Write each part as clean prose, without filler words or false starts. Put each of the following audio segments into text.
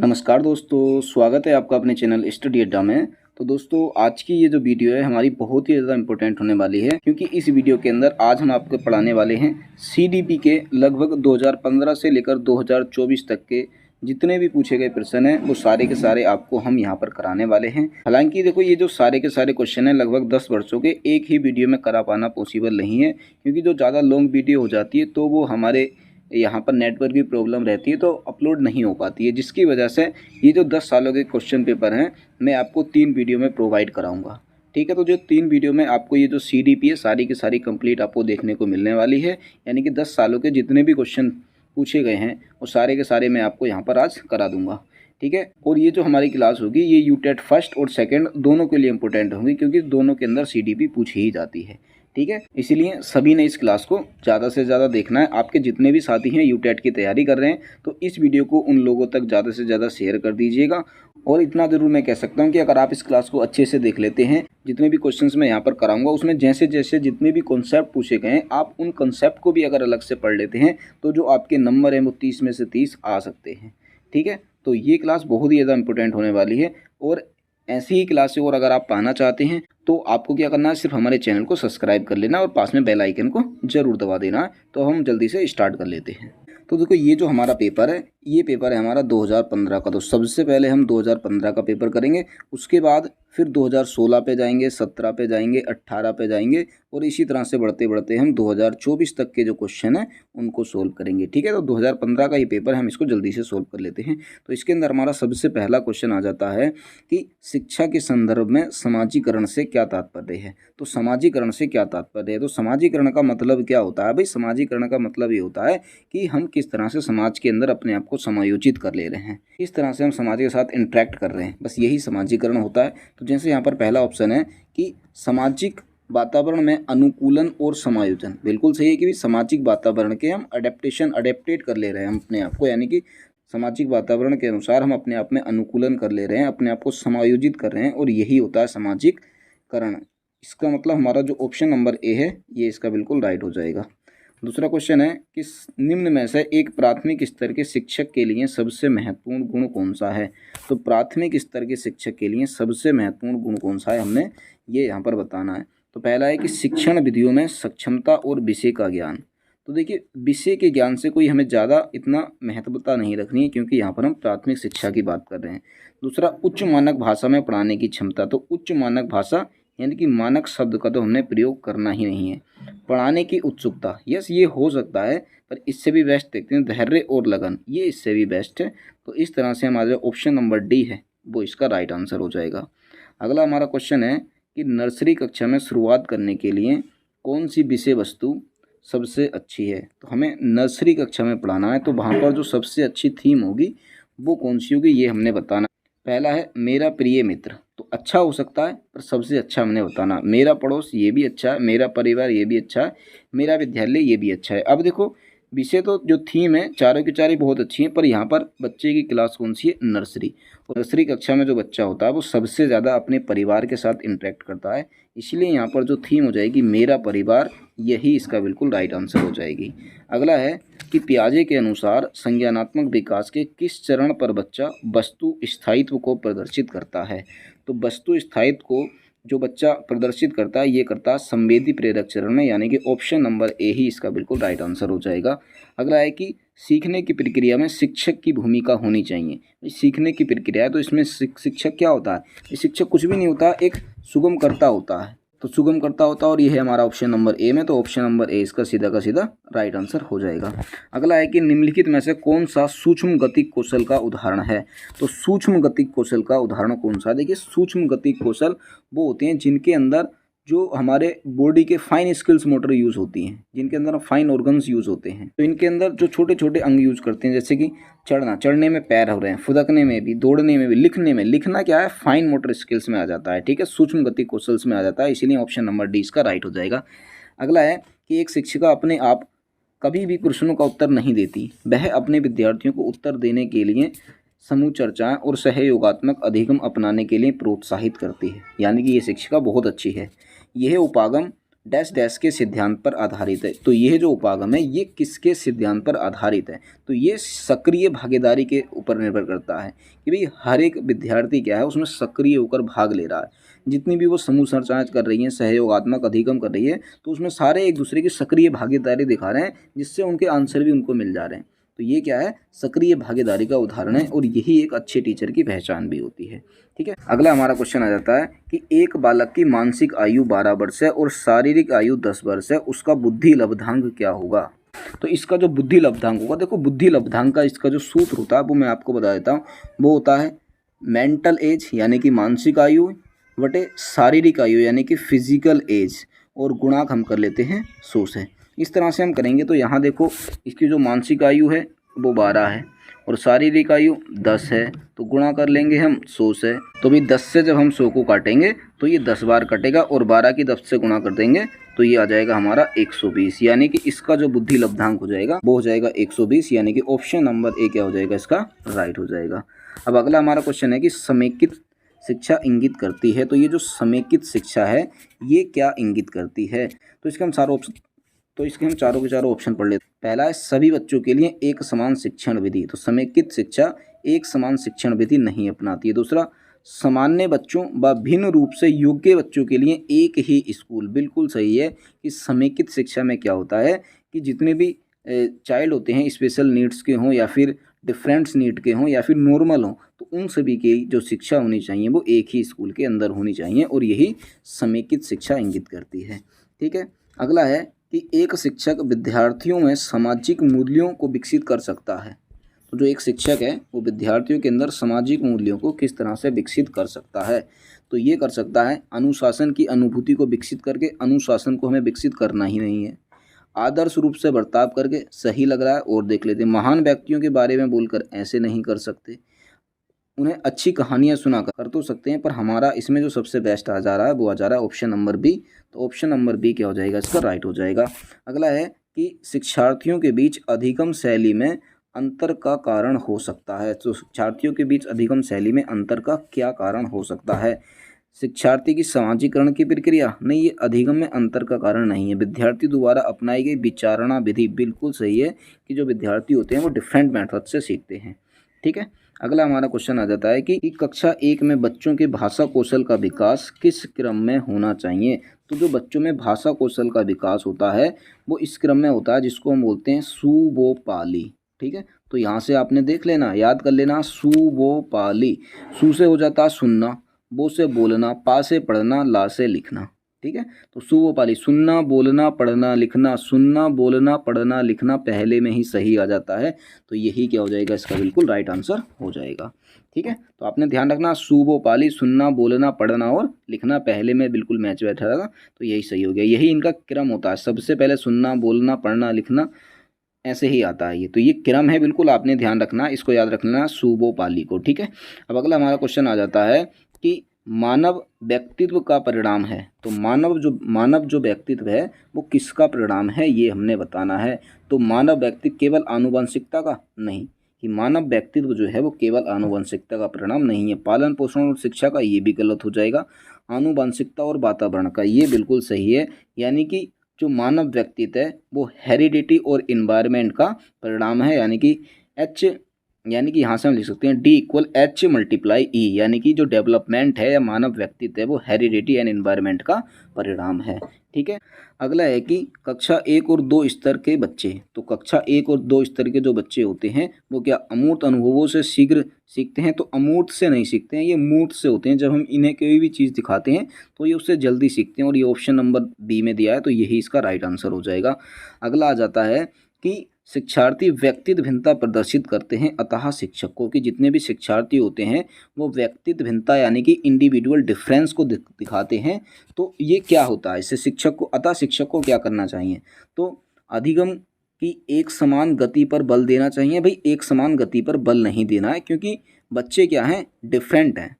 नमस्कार दोस्तों, स्वागत है आपका अपने चैनल स्टडी अड्डा में। तो दोस्तों, आज की ये जो वीडियो है हमारी बहुत ही ज़्यादा इम्पोर्टेंट होने वाली है, क्योंकि इस वीडियो के अंदर आज हम आपको पढ़ाने वाले हैं सीडीपी के लगभग 2015 से लेकर 2024 तक के जितने भी पूछे गए प्रश्न हैं वो सारे के सारे आपको हम यहाँ पर कराने वाले हैं। हालांकि देखो, ये जो सारे के सारे क्वेश्चन हैं लगभग 10 वर्षों के एक ही वीडियो में करा पाना पॉसिबल नहीं है, क्योंकि जो ज़्यादा लॉन्ग वीडियो हो जाती है तो वो हमारे यहाँ पर नेटवर्क की प्रॉब्लम रहती है, तो अपलोड नहीं हो पाती है, जिसकी वजह से ये जो 10 सालों के क्वेश्चन पेपर हैं मैं आपको 3 वीडियो में प्रोवाइड कराऊंगा। ठीक है, तो जो 3 वीडियो में आपको ये जो सीडीपी है सारी की सारी कंप्लीट आपको देखने को मिलने वाली है, यानी कि 10 सालों के जितने भी क्वेश्चन पूछे गए हैं वो सारे के सारे मैं आपको यहाँ पर आज करा दूंगा। ठीक है, और ये जो हमारी क्लास होगी ये यूटेट फर्स्ट और सेकेंड दोनों के लिए इंपॉर्टेंट होगी, क्योंकि दोनों के अंदर सीडीपी पूछी ही जाती है। ठीक है, इसीलिए सभी ने इस क्लास को ज़्यादा से ज़्यादा देखना है। आपके जितने भी साथी हैं यूटेट की तैयारी कर रहे हैं तो इस वीडियो को उन लोगों तक ज़्यादा से ज़्यादा शेयर कर दीजिएगा। और इतना ज़रूर मैं कह सकता हूं कि अगर आप इस क्लास को अच्छे से देख लेते हैं, जितने भी क्वेश्चंस मैं यहाँ पर कराऊंगा उसमें जैसे जैसे जितने भी कॉन्सेप्ट पूछे गए हैं आप उन कॉन्सेप्ट को भी अगर अलग से पढ़ लेते हैं तो जो आपके नंबर हैं वो 30 में से 30 आ सकते हैं। ठीक है, तो ये क्लास बहुत ही ज़्यादा इंपॉर्टेंट होने वाली है। और ऐसी ही क्लासें और अगर आप पाना चाहते हैं तो आपको क्या करना है, सिर्फ हमारे चैनल को सब्सक्राइब कर लेना और पास में बेल आइकन को जरूर दबा देना। तो हम जल्दी से स्टार्ट कर लेते हैं। तो देखो, ये जो हमारा पेपर है ये पेपर है हमारा 2015 का। तो सबसे पहले हम 2015 का पेपर करेंगे, उसके बाद फिर 2016 पे जाएंगे, 17 पे जाएंगे, 18 पे जाएंगे और इसी तरह से बढ़ते बढ़ते हम 2024 तक के जो क्वेश्चन हैं उनको सोल्व करेंगे। ठीक है, तो 2015 का ये पेपर है, हम इसको जल्दी से सोल्व कर लेते हैं। तो इसके अंदर हमारा सबसे पहला क्वेश्चन आ जाता है कि शिक्षा के संदर्भ में समाजीकरण से क्या तात्पर्य है। तो समाजीकरण से क्या तात्पर्य है, तो समाजीकरण का मतलब क्या होता है भाई? समाजीकरण का मतलब ये होता है कि हम किस तरह से समाज के अंदर अपने आप को समायोजित कर ले रहे हैं, किस तरह से हम समाज के साथ इंटरेक्ट कर रहे हैं, बस यही समाजीकरण होता है। तो जैसे यहाँ पर पहला ऑप्शन है कि सामाजिक वातावरण में अनुकूलन और समायोजन, बिल्कुल सही है कि सामाजिक वातावरण के हम अडेप्टेट कर ले रहे हैं हम अपने आप को, यानी कि सामाजिक वातावरण के अनुसार हम अपने आप में अनुकूलन कर ले रहे हैं, अपने आप को समायोजित कर रहे हैं, और यही होता है सामाजिककरण। इसका मतलब हमारा जो ऑप्शन नंबर ए है ये इसका बिल्कुल राइट हो जाएगा। दूसरा क्वेश्चन है कि निम्न में से एक प्राथमिक स्तर के शिक्षक के लिए सबसे महत्वपूर्ण गुण कौन सा है। तो प्राथमिक स्तर के शिक्षक के लिए सबसे महत्वपूर्ण गुण कौन सा है, हमने ये यहाँ पर बताना है। तो पहला है कि शिक्षण विधियों में सक्षमता और विषय का ज्ञान। तो देखिए, विषय के ज्ञान से कोई हमें ज़्यादा इतना महत्वता नहीं रखनी है, क्योंकि यहाँ पर हम प्राथमिक शिक्षा की बात कर रहे हैं। दूसरा, उच्च मानक भाषा में पढ़ाने की क्षमता। तो उच्च मानक भाषा यानी कि मानक शब्द का तो हमने प्रयोग करना ही नहीं है। पढ़ाने की उत्सुकता, यस ये हो सकता है, पर इससे भी बेस्ट देखते हैं धैर्य और लगन, ये इससे भी बेस्ट है। तो इस तरह से हमारा ऑप्शन नंबर डी है वो इसका राइट आंसर हो जाएगा। अगला हमारा क्वेश्चन है कि नर्सरी कक्षा में शुरुआत करने के लिए कौन सी विषय वस्तु सबसे अच्छी है। तो हमें नर्सरी कक्षा में पढ़ाना है, तो वहाँ पर जो सबसे अच्छी थीम होगी वो कौन सी होगी ये हमने बताना। पहला है मेरा प्रिय मित्र, तो अच्छा हो सकता है पर सबसे अच्छा हमने बताना। मेरा पड़ोस ये भी अच्छा है, मेरा परिवार ये भी अच्छा है, मेरा विद्यालय ये भी अच्छा है। अब देखो, विषय तो जो थीम है चारों की चारों बहुत अच्छी हैं, पर यहाँ पर बच्चे की क्लास कौन सी है? नर्सरी। और नर्सरी कक्षा में जो बच्चा होता है वो सबसे ज़्यादा अपने परिवार के साथ इंटरेक्ट करता है, इसलिए यहाँ पर जो थीम हो जाएगी मेरा परिवार, यही इसका बिल्कुल राइट आंसर हो जाएगी। अगला है कि पियाजे के अनुसार संज्ञानात्मक विकास के किस चरण पर बच्चा वस्तु स्थायित्व को प्रदर्शित करता है। तो वस्तु स्थायित्व को जो बच्चा प्रदर्शित करता है ये करता है संवेदी प्रेरक चरण में, यानी कि ऑप्शन नंबर ए ही इसका बिल्कुल राइट आंसर हो जाएगा। अगला है कि सीखने की प्रक्रिया में शिक्षक की भूमिका होनी चाहिए। सीखने की प्रक्रिया है तो इसमें शिक्षक क्या होता है? शिक्षक कुछ भी नहीं होता, एक सुगमकर्ता होता है। तो सुगमकर्ता होता है और ये है हमारा ऑप्शन नंबर ए में, तो ऑप्शन नंबर ए इसका सीधा का सीधा राइट आंसर हो जाएगा। अगला है कि निम्नलिखित में से कौन सा सूक्ष्म गतिक कौशल का उदाहरण है। तो सूक्ष्म गतिक कौशल का उदाहरण कौन सा? देखिए, सूक्ष्म गतिक कौशल वो होते हैं जिनके अंदर जो हमारे बॉडी के फाइन स्किल्स मोटर यूज़ होती हैं, जिनके अंदर फाइन ऑर्गन्स यूज़ होते हैं। तो इनके अंदर जो छोटे छोटे अंग यूज़ करते हैं, जैसे कि चढ़ने में पैर हो रहे हैं, फुदकने में भी, दौड़ने में भी, लिखने में। लिखना क्या है? फाइन मोटर स्किल्स में आ जाता है। ठीक है, सूक्ष्म गति कौशल्स में आ जाता है, इसीलिए ऑप्शन नंबर डी इसका राइट हो जाएगा। अगला है कि एक शिक्षिका अपने आप कभी भी प्रश्नों का उत्तर नहीं देती, वह अपने विद्यार्थियों को उत्तर देने के लिए समूह चर्चाएं और सहयोगात्मक अधिगम अपनाने के लिए प्रोत्साहित करती है, यानी कि ये शिक्षिका बहुत अच्छी है। यह उपागम डैश डैश के सिद्धांत पर आधारित है। तो ये जो उपागम है ये किसके सिद्धांत पर आधारित है? तो ये सक्रिय भागीदारी के ऊपर निर्भर करता है कि भाई हर एक विद्यार्थी क्या है उसमें सक्रिय होकर भाग ले रहा है। जितनी भी वो समूह संरचना कर रही हैं, सहयोगात्मक अधिगम कर रही है, तो उसमें सारे एक दूसरे की सक्रिय भागीदारी दिखा रहे हैं, जिससे उनके आंसर भी उनको मिल जा रहे हैं। तो ये क्या है? सक्रिय भागीदारी का उदाहरण है और यही एक अच्छे टीचर की पहचान भी होती है। ठीक है, अगला हमारा क्वेश्चन आ जाता है कि एक बालक की मानसिक आयु 12 वर्ष है और शारीरिक आयु 10 वर्ष है, उसका बुद्धि लब्धांक क्या होगा? तो इसका जो बुद्धि लब्धांक होगा, देखो बुद्धि लब्धांक का इसका जो सूत्र होता है वो मैं आपको बता देता हूँ। वो होता है मेंटल एज यानी कि मानसिक आयु बटे शारीरिक आयु यानी कि फिजिकल एज, और गुणाक हम कर लेते हैं 100 से। इस तरह से हम करेंगे तो यहाँ देखो इसकी जो मानसिक आयु है वो 12 है और शारीरिक आयु 10 है, तो गुणा कर लेंगे हम 100 से। तो भी 10 से जब हम 100 को काटेंगे तो ये 10 बार कटेगा और 12 की 10 से गुणा कर देंगे तो ये आ जाएगा हमारा 120, यानी कि इसका जो बुद्धि लब्धांक हो जाएगा वो हो जाएगा 120, यानी कि ऑप्शन नंबर ए क्या हो जाएगा इसका राइट हो जाएगा। अब अगला हमारा क्वेश्चन है कि समेकित शिक्षा इंगित करती है। तो ये जो समेकित शिक्षा है ये क्या इंगित करती है? तो इसके हम चारों के चारों ऑप्शन पढ़ लेते हैं। पहला है सभी बच्चों के लिए एक समान शिक्षण विधि, तो समेकित शिक्षा एक समान शिक्षण विधि नहीं अपनाती है। दूसरा, सामान्य बच्चों व भिन्न रूप से योग्य बच्चों के लिए एक ही स्कूल, बिल्कुल सही है कि समेकित शिक्षा में क्या होता है कि जितने भी चाइल्ड होते हैं स्पेशल नीड्स के हों या फिर डिफरेंट्स नीड के हों या फिर नॉर्मल हों, तो उन सभी की जो शिक्षा होनी चाहिए वो एक ही स्कूल के अंदर होनी चाहिए और यही समेकित शिक्षा इंगित करती है। ठीक है, अगला है कि एक शिक्षक विद्यार्थियों में सामाजिक मूल्यों को विकसित कर सकता है। तो जो एक शिक्षक है वो विद्यार्थियों के अंदर सामाजिक मूल्यों को किस तरह से विकसित कर सकता है? तो ये कर सकता है अनुशासन की अनुभूति को विकसित करके, अनुशासन को हमें विकसित करना ही नहीं है। आदर्श रूप से बर्ताव करके, सही लग रहा है और देख लेते हैं। महान व्यक्तियों के बारे में बोलकर ऐसे नहीं कर सकते। उन्हें अच्छी कहानियां सुना कर तो सकते हैं, पर हमारा इसमें जो सबसे बेस्ट आ जा रहा है वो आ जा रहा है ऑप्शन नंबर बी। तो ऑप्शन नंबर बी क्या हो जाएगा इसका राइट हो जाएगा। अगला है कि शिक्षार्थियों के बीच अधिगम शैली में अंतर का कारण हो सकता है। तो शिक्षार्थियों के बीच अधिगम शैली में अंतर का क्या कारण हो सकता है? शिक्षार्थी की समाजीकरण की प्रक्रिया, नहीं, ये अधिगम में अंतर का कारण नहीं है। विद्यार्थी द्वारा अपनाई गई विचारणा विधि, बिल्कुल सही है कि जो विद्यार्थी होते हैं वो डिफरेंट मेथड से सीखते हैं। ठीक है, अगला हमारा क्वेश्चन आ जाता है कि कक्षा 1 में बच्चों के भाषा कौशल का विकास किस क्रम में होना चाहिए? तो जो बच्चों में भाषा कौशल का विकास होता है वो इस क्रम में होता है जिसको हम बोलते हैं सुबोपाली। ठीक है, तो यहाँ से आपने देख लेना, याद कर लेना, सुबोपाली। सु से हो जाता है सुनना, बो से बोलना, पा से पढ़ना, ला से लिखना। ठीक है, तो सुबोपाली, सुनना, बोलना, पढ़ना, लिखना, सुनना, बोलना, पढ़ना, लिखना पहले में ही सही आ जाता है। तो यही क्या हो जाएगा इसका बिल्कुल राइट आंसर हो जाएगा। ठीक है, तो आपने ध्यान रखना, सुबोपाली, सुनना, बोलना, पढ़ना और लिखना पहले में बिल्कुल मैच बैठा रहेगा, तो यही सही हो गया। यही इनका क्रम होता है, सबसे पहले सुनना, बोलना, पढ़ना, लिखना, ऐसे ही आता है ये। तो ये क्रम है, बिल्कुल आपने ध्यान रखना, इसको याद रखना सुबोपाली को। ठीक है, अब अगला हमारा क्वेश्चन आ जाता है कि मानव व्यक्तित्व का परिणाम है। तो मानव जो व्यक्तित्व है वो किसका परिणाम है ये हमने बताना है। तो मानव व्यक्तित्व केवल आनुवंशिकता का नहीं, कि मानव व्यक्तित्व जो है वो केवल आनुवंशिकता का परिणाम नहीं है। पालन पोषण और शिक्षा का ये भी गलत हो जाएगा। आनुवंशिकता और वातावरण का ये बिल्कुल सही है, यानी कि जो मानव व्यक्तित्व है वो हेरिडिटी और इन्वायरमेंट का परिणाम है, यानी कि यहाँ से हम लिख सकते हैं D=H×E, यानी कि जो डेवलपमेंट है या मानव व्यक्तित्व है वो हेरिडिटी एंड इन्वायरमेंट का परिणाम है। ठीक है, अगला है कि कक्षा 1 और 2 स्तर के बच्चे। तो कक्षा 1 और 2 स्तर के जो बच्चे होते हैं वो क्या अमूर्त अनुभवों से शीघ्र सीखते हैं? तो अमूर्त से नहीं सीखते हैं, ये मूर्त से होते हैं। जब हम इन्हें कोई भी चीज़ दिखाते हैं तो ये उससे जल्दी सीखते हैं, और ये ऑप्शन नंबर बी में दिया है, तो यही इसका राइट आंसर हो जाएगा। अगला आ जाता है कि शिक्षार्थी व्यक्तित्व भिन्नता प्रदर्शित करते हैं, अतः शिक्षकों की जितने भी शिक्षार्थी होते हैं वो व्यक्तित्व भिन्नता यानी कि इंडिविजुअल डिफरेंस को दिखाते हैं। तो ये क्या होता है, इससे शिक्षक को क्या करना चाहिए? तो अधिगम की एक समान गति पर बल देना चाहिए। भाई एक समान गति पर बल नहीं देना है, क्योंकि बच्चे क्या हैं, डिफरेंट हैं।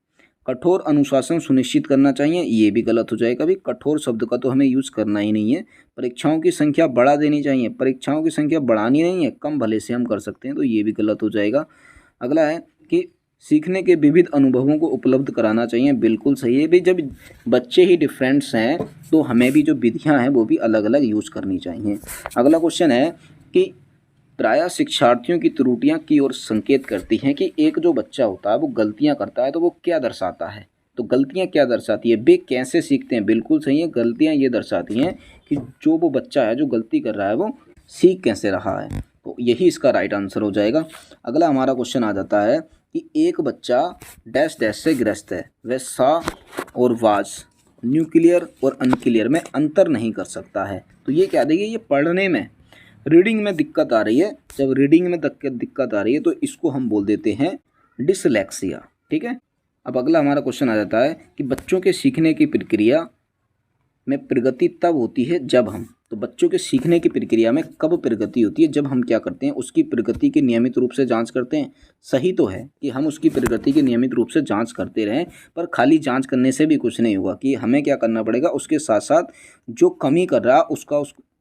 कठोर अनुशासन सुनिश्चित करना चाहिए, ये भी गलत हो जाएगा। भाई कठोर शब्द का तो हमें यूज़ करना ही नहीं है। परीक्षाओं की संख्या बढ़ा देनी चाहिए, परीक्षाओं की संख्या बढ़ानी नहीं है, कम भले से हम कर सकते हैं, तो ये भी गलत हो जाएगा। अगला है कि सीखने के विविध अनुभवों को उपलब्ध कराना चाहिए। बिल्कुल सही है भाई, जब बच्चे ही डिफरेंट्स हैं तो हमें भी जो विधियां हैं वो भी अलग अलग यूज़ करनी चाहिए। अगला क्वेश्चन है कि प्रायः शिक्षार्थियों की त्रुटियां की ओर संकेत करती हैं कि एक जो बच्चा होता है वो गलतियां करता है तो वो क्या दर्शाता है। तो गलतियां क्या दर्शाती है, वे कैसे सीखते हैं। बिल्कुल सही है, गलतियां ये दर्शाती हैं कि जो वो बच्चा है जो गलती कर रहा है वो सीख कैसे रहा है। तो यही इसका राइट आंसर हो जाएगा। अगला हमारा क्वेश्चन आ जाता है कि एक बच्चा डैश डैश से ग्रस्त है, वह सा और वाज न्यूक्लियर और अनक्लियर में अंतर नहीं कर सकता है। तो ये क्या देखिए, ये पढ़ने में रीडिंग में दिक्कत आ रही है। जब रीडिंग में दिक्कत आ रही है तो इसको हम बोल देते हैं डिसलेक्सिया। ठीक है। अब अगला हमारा क्वेश्चन आ जाता है कि बच्चों के सीखने की प्रक्रिया में प्रगति तब होती है जब हम, तो बच्चों के सीखने की प्रक्रिया में कब प्रगति होती है, जब हम क्या करते हैं, उसकी प्रगति की नियमित रूप से जांच करते हैं। सही तो है कि हम उसकी प्रगति की नियमित रूप से जांच करते रहें, पर खाली जांच करने से भी कुछ नहीं होगा कि हमें क्या करना पड़ेगा, उसके साथ साथ जो कमी कर रहा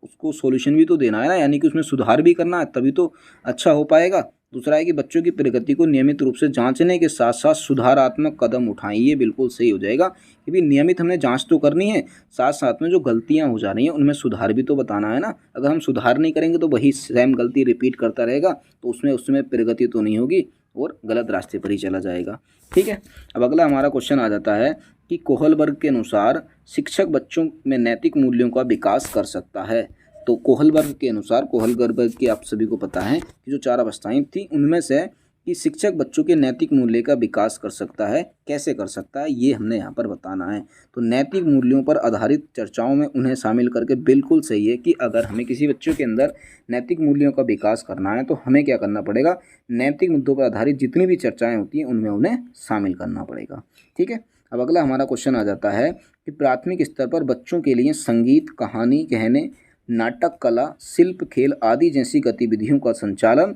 उसको सॉल्यूशन भी तो देना है ना, यानी कि उसमें सुधार भी करना है, तभी तो अच्छा हो पाएगा। दूसरा है कि बच्चों की प्रगति को नियमित रूप से जांचने के साथ साथ सुधारात्मक कदम उठाएं। ये बिल्कुल सही हो जाएगा कि भी नियमित हमने जांच तो करनी है, साथ साथ में जो गलतियां हो जा रही हैं उनमें सुधार भी तो बताना है ना। अगर हम सुधार नहीं करेंगे तो वही सेम गलती रिपीट करता रहेगा तो उसमें प्रगति तो नहीं होगी और गलत रास्ते पर ही चला जाएगा। ठीक है। अब अगला हमारा क्वेश्चन आ जाता है कि कोहलबर्ग के अनुसार शिक्षक बच्चों में नैतिक मूल्यों का विकास कर सकता है। तो कोहलबर्ग के अनुसार, कोहलबर्ग की आप सभी को पता है कि जो 4 अवस्थाएं थी उनमें से कि शिक्षक बच्चों के नैतिक मूल्य का विकास कर सकता है, कैसे कर सकता है, ये हमने यहाँ पर बताना है। तो नैतिक मूल्यों पर आधारित चर्चाओं में उन्हें शामिल करके बिल्कुल सही है कि अगर हमें किसी बच्चों के अंदर नैतिक मूल्यों का विकास करना है तो हमें क्या करना पड़ेगा, नैतिक मुद्दों पर आधारित जितनी भी चर्चाएँ होती हैं उनमें उन्हें शामिल करना पड़ेगा। ठीक है। अब अगला हमारा क्वेश्चन आ जाता है कि प्राथमिक स्तर पर बच्चों के लिए संगीत, कहानी कहने, नाटक, कला, शिल्प, खेल आदि जैसी गतिविधियों का संचालन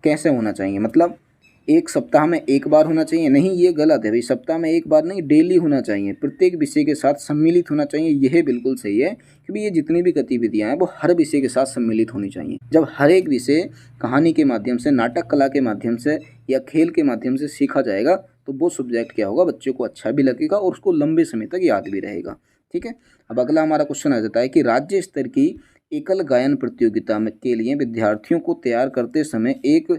कैसे होना चाहिए। मतलब एक सप्ताह में एक बार होना चाहिए, नहीं ये गलत है भाई, सप्ताह में एक बार नहीं, डेली होना चाहिए, प्रत्येक विषय के साथ सम्मिलित होना चाहिए। यह बिल्कुल सही है कि भाई ये जितनी भी गतिविधियां हैं वो हर विषय के साथ सम्मिलित होनी चाहिए। जब हर एक विषय कहानी के माध्यम से, नाटक कला के माध्यम से या खेल के माध्यम से सीखा जाएगा तो वो सब्जेक्ट क्या होगा, बच्चों को अच्छा भी लगेगा और उसको लंबे समय तक याद भी रहेगा। ठीक है। अब अगला हमारा क्वेश्चन आ जाता है कि राज्य स्तर की एकल गायन प्रतियोगिता में के लिए विद्यार्थियों को तैयार करते समय एक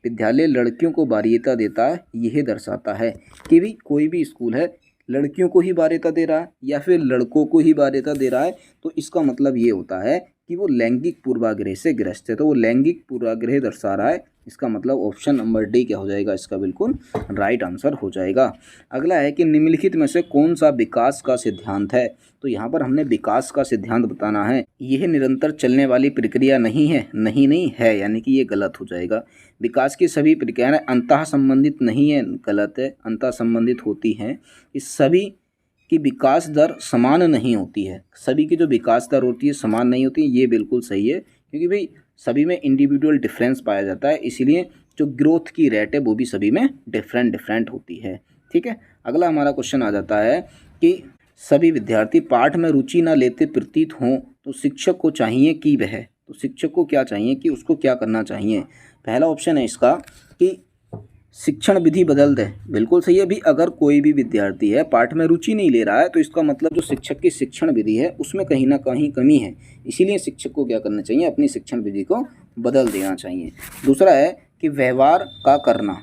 विद्यालय लड़कियों को वरीयता देता है। यह दर्शाता है कि भी कोई भी स्कूल है लड़कियों को ही वरीयता दे रहा है या फिर लड़कों को ही वरीयता दे रहा है, तो इसका मतलब ये होता है कि वो लैंगिक पूर्वाग्रह से ग्रस्त है। तो वो लैंगिक पूर्वाग्रह दर्शा रहा है, इसका मतलब ऑप्शन नंबर डी क्या हो जाएगा, इसका बिल्कुल राइट आंसर हो जाएगा। अगला है कि निम्नलिखित में से कौन सा विकास का सिद्धांत है। तो यहाँ पर हमने विकास का सिद्धांत बताना है। यह निरंतर चलने वाली प्रक्रिया नहीं है, नहीं है, यानी कि ये गलत हो जाएगा। विकास की सभी प्रक्रियाएं अंतः संबंधित नहीं है, गलत है, अंतः संबंधित होती हैं। इस सभी की विकास दर समान नहीं होती है, सभी की जो विकास दर होती है समान नहीं होती, ये बिल्कुल सही है, क्योंकि भाई सभी में इंडिविजुअल डिफरेंस पाया जाता है, इसीलिए जो ग्रोथ की रेट है वो भी सभी में डिफरेंट होती है। ठीक है। अगला हमारा क्वेश्चन आ जाता है कि सभी विद्यार्थी पाठ में रुचि न लेते प्रतीत हों तो शिक्षक को चाहिए कि वह, तो शिक्षक को क्या चाहिए कि उसको क्या करना चाहिए। पहला ऑप्शन है इसका कि शिक्षण विधि बदल दे। बिल्कुल सही है भी, अगर कोई भी विद्यार्थी है पाठ में रुचि नहीं ले रहा है तो इसका मतलब जो शिक्षक की शिक्षण विधि है उसमें कहीं ना कहीं कमी है, इसीलिए शिक्षक को क्या करना चाहिए, अपनी शिक्षण विधि को बदल देना चाहिए। दूसरा है कि व्यवहार का करना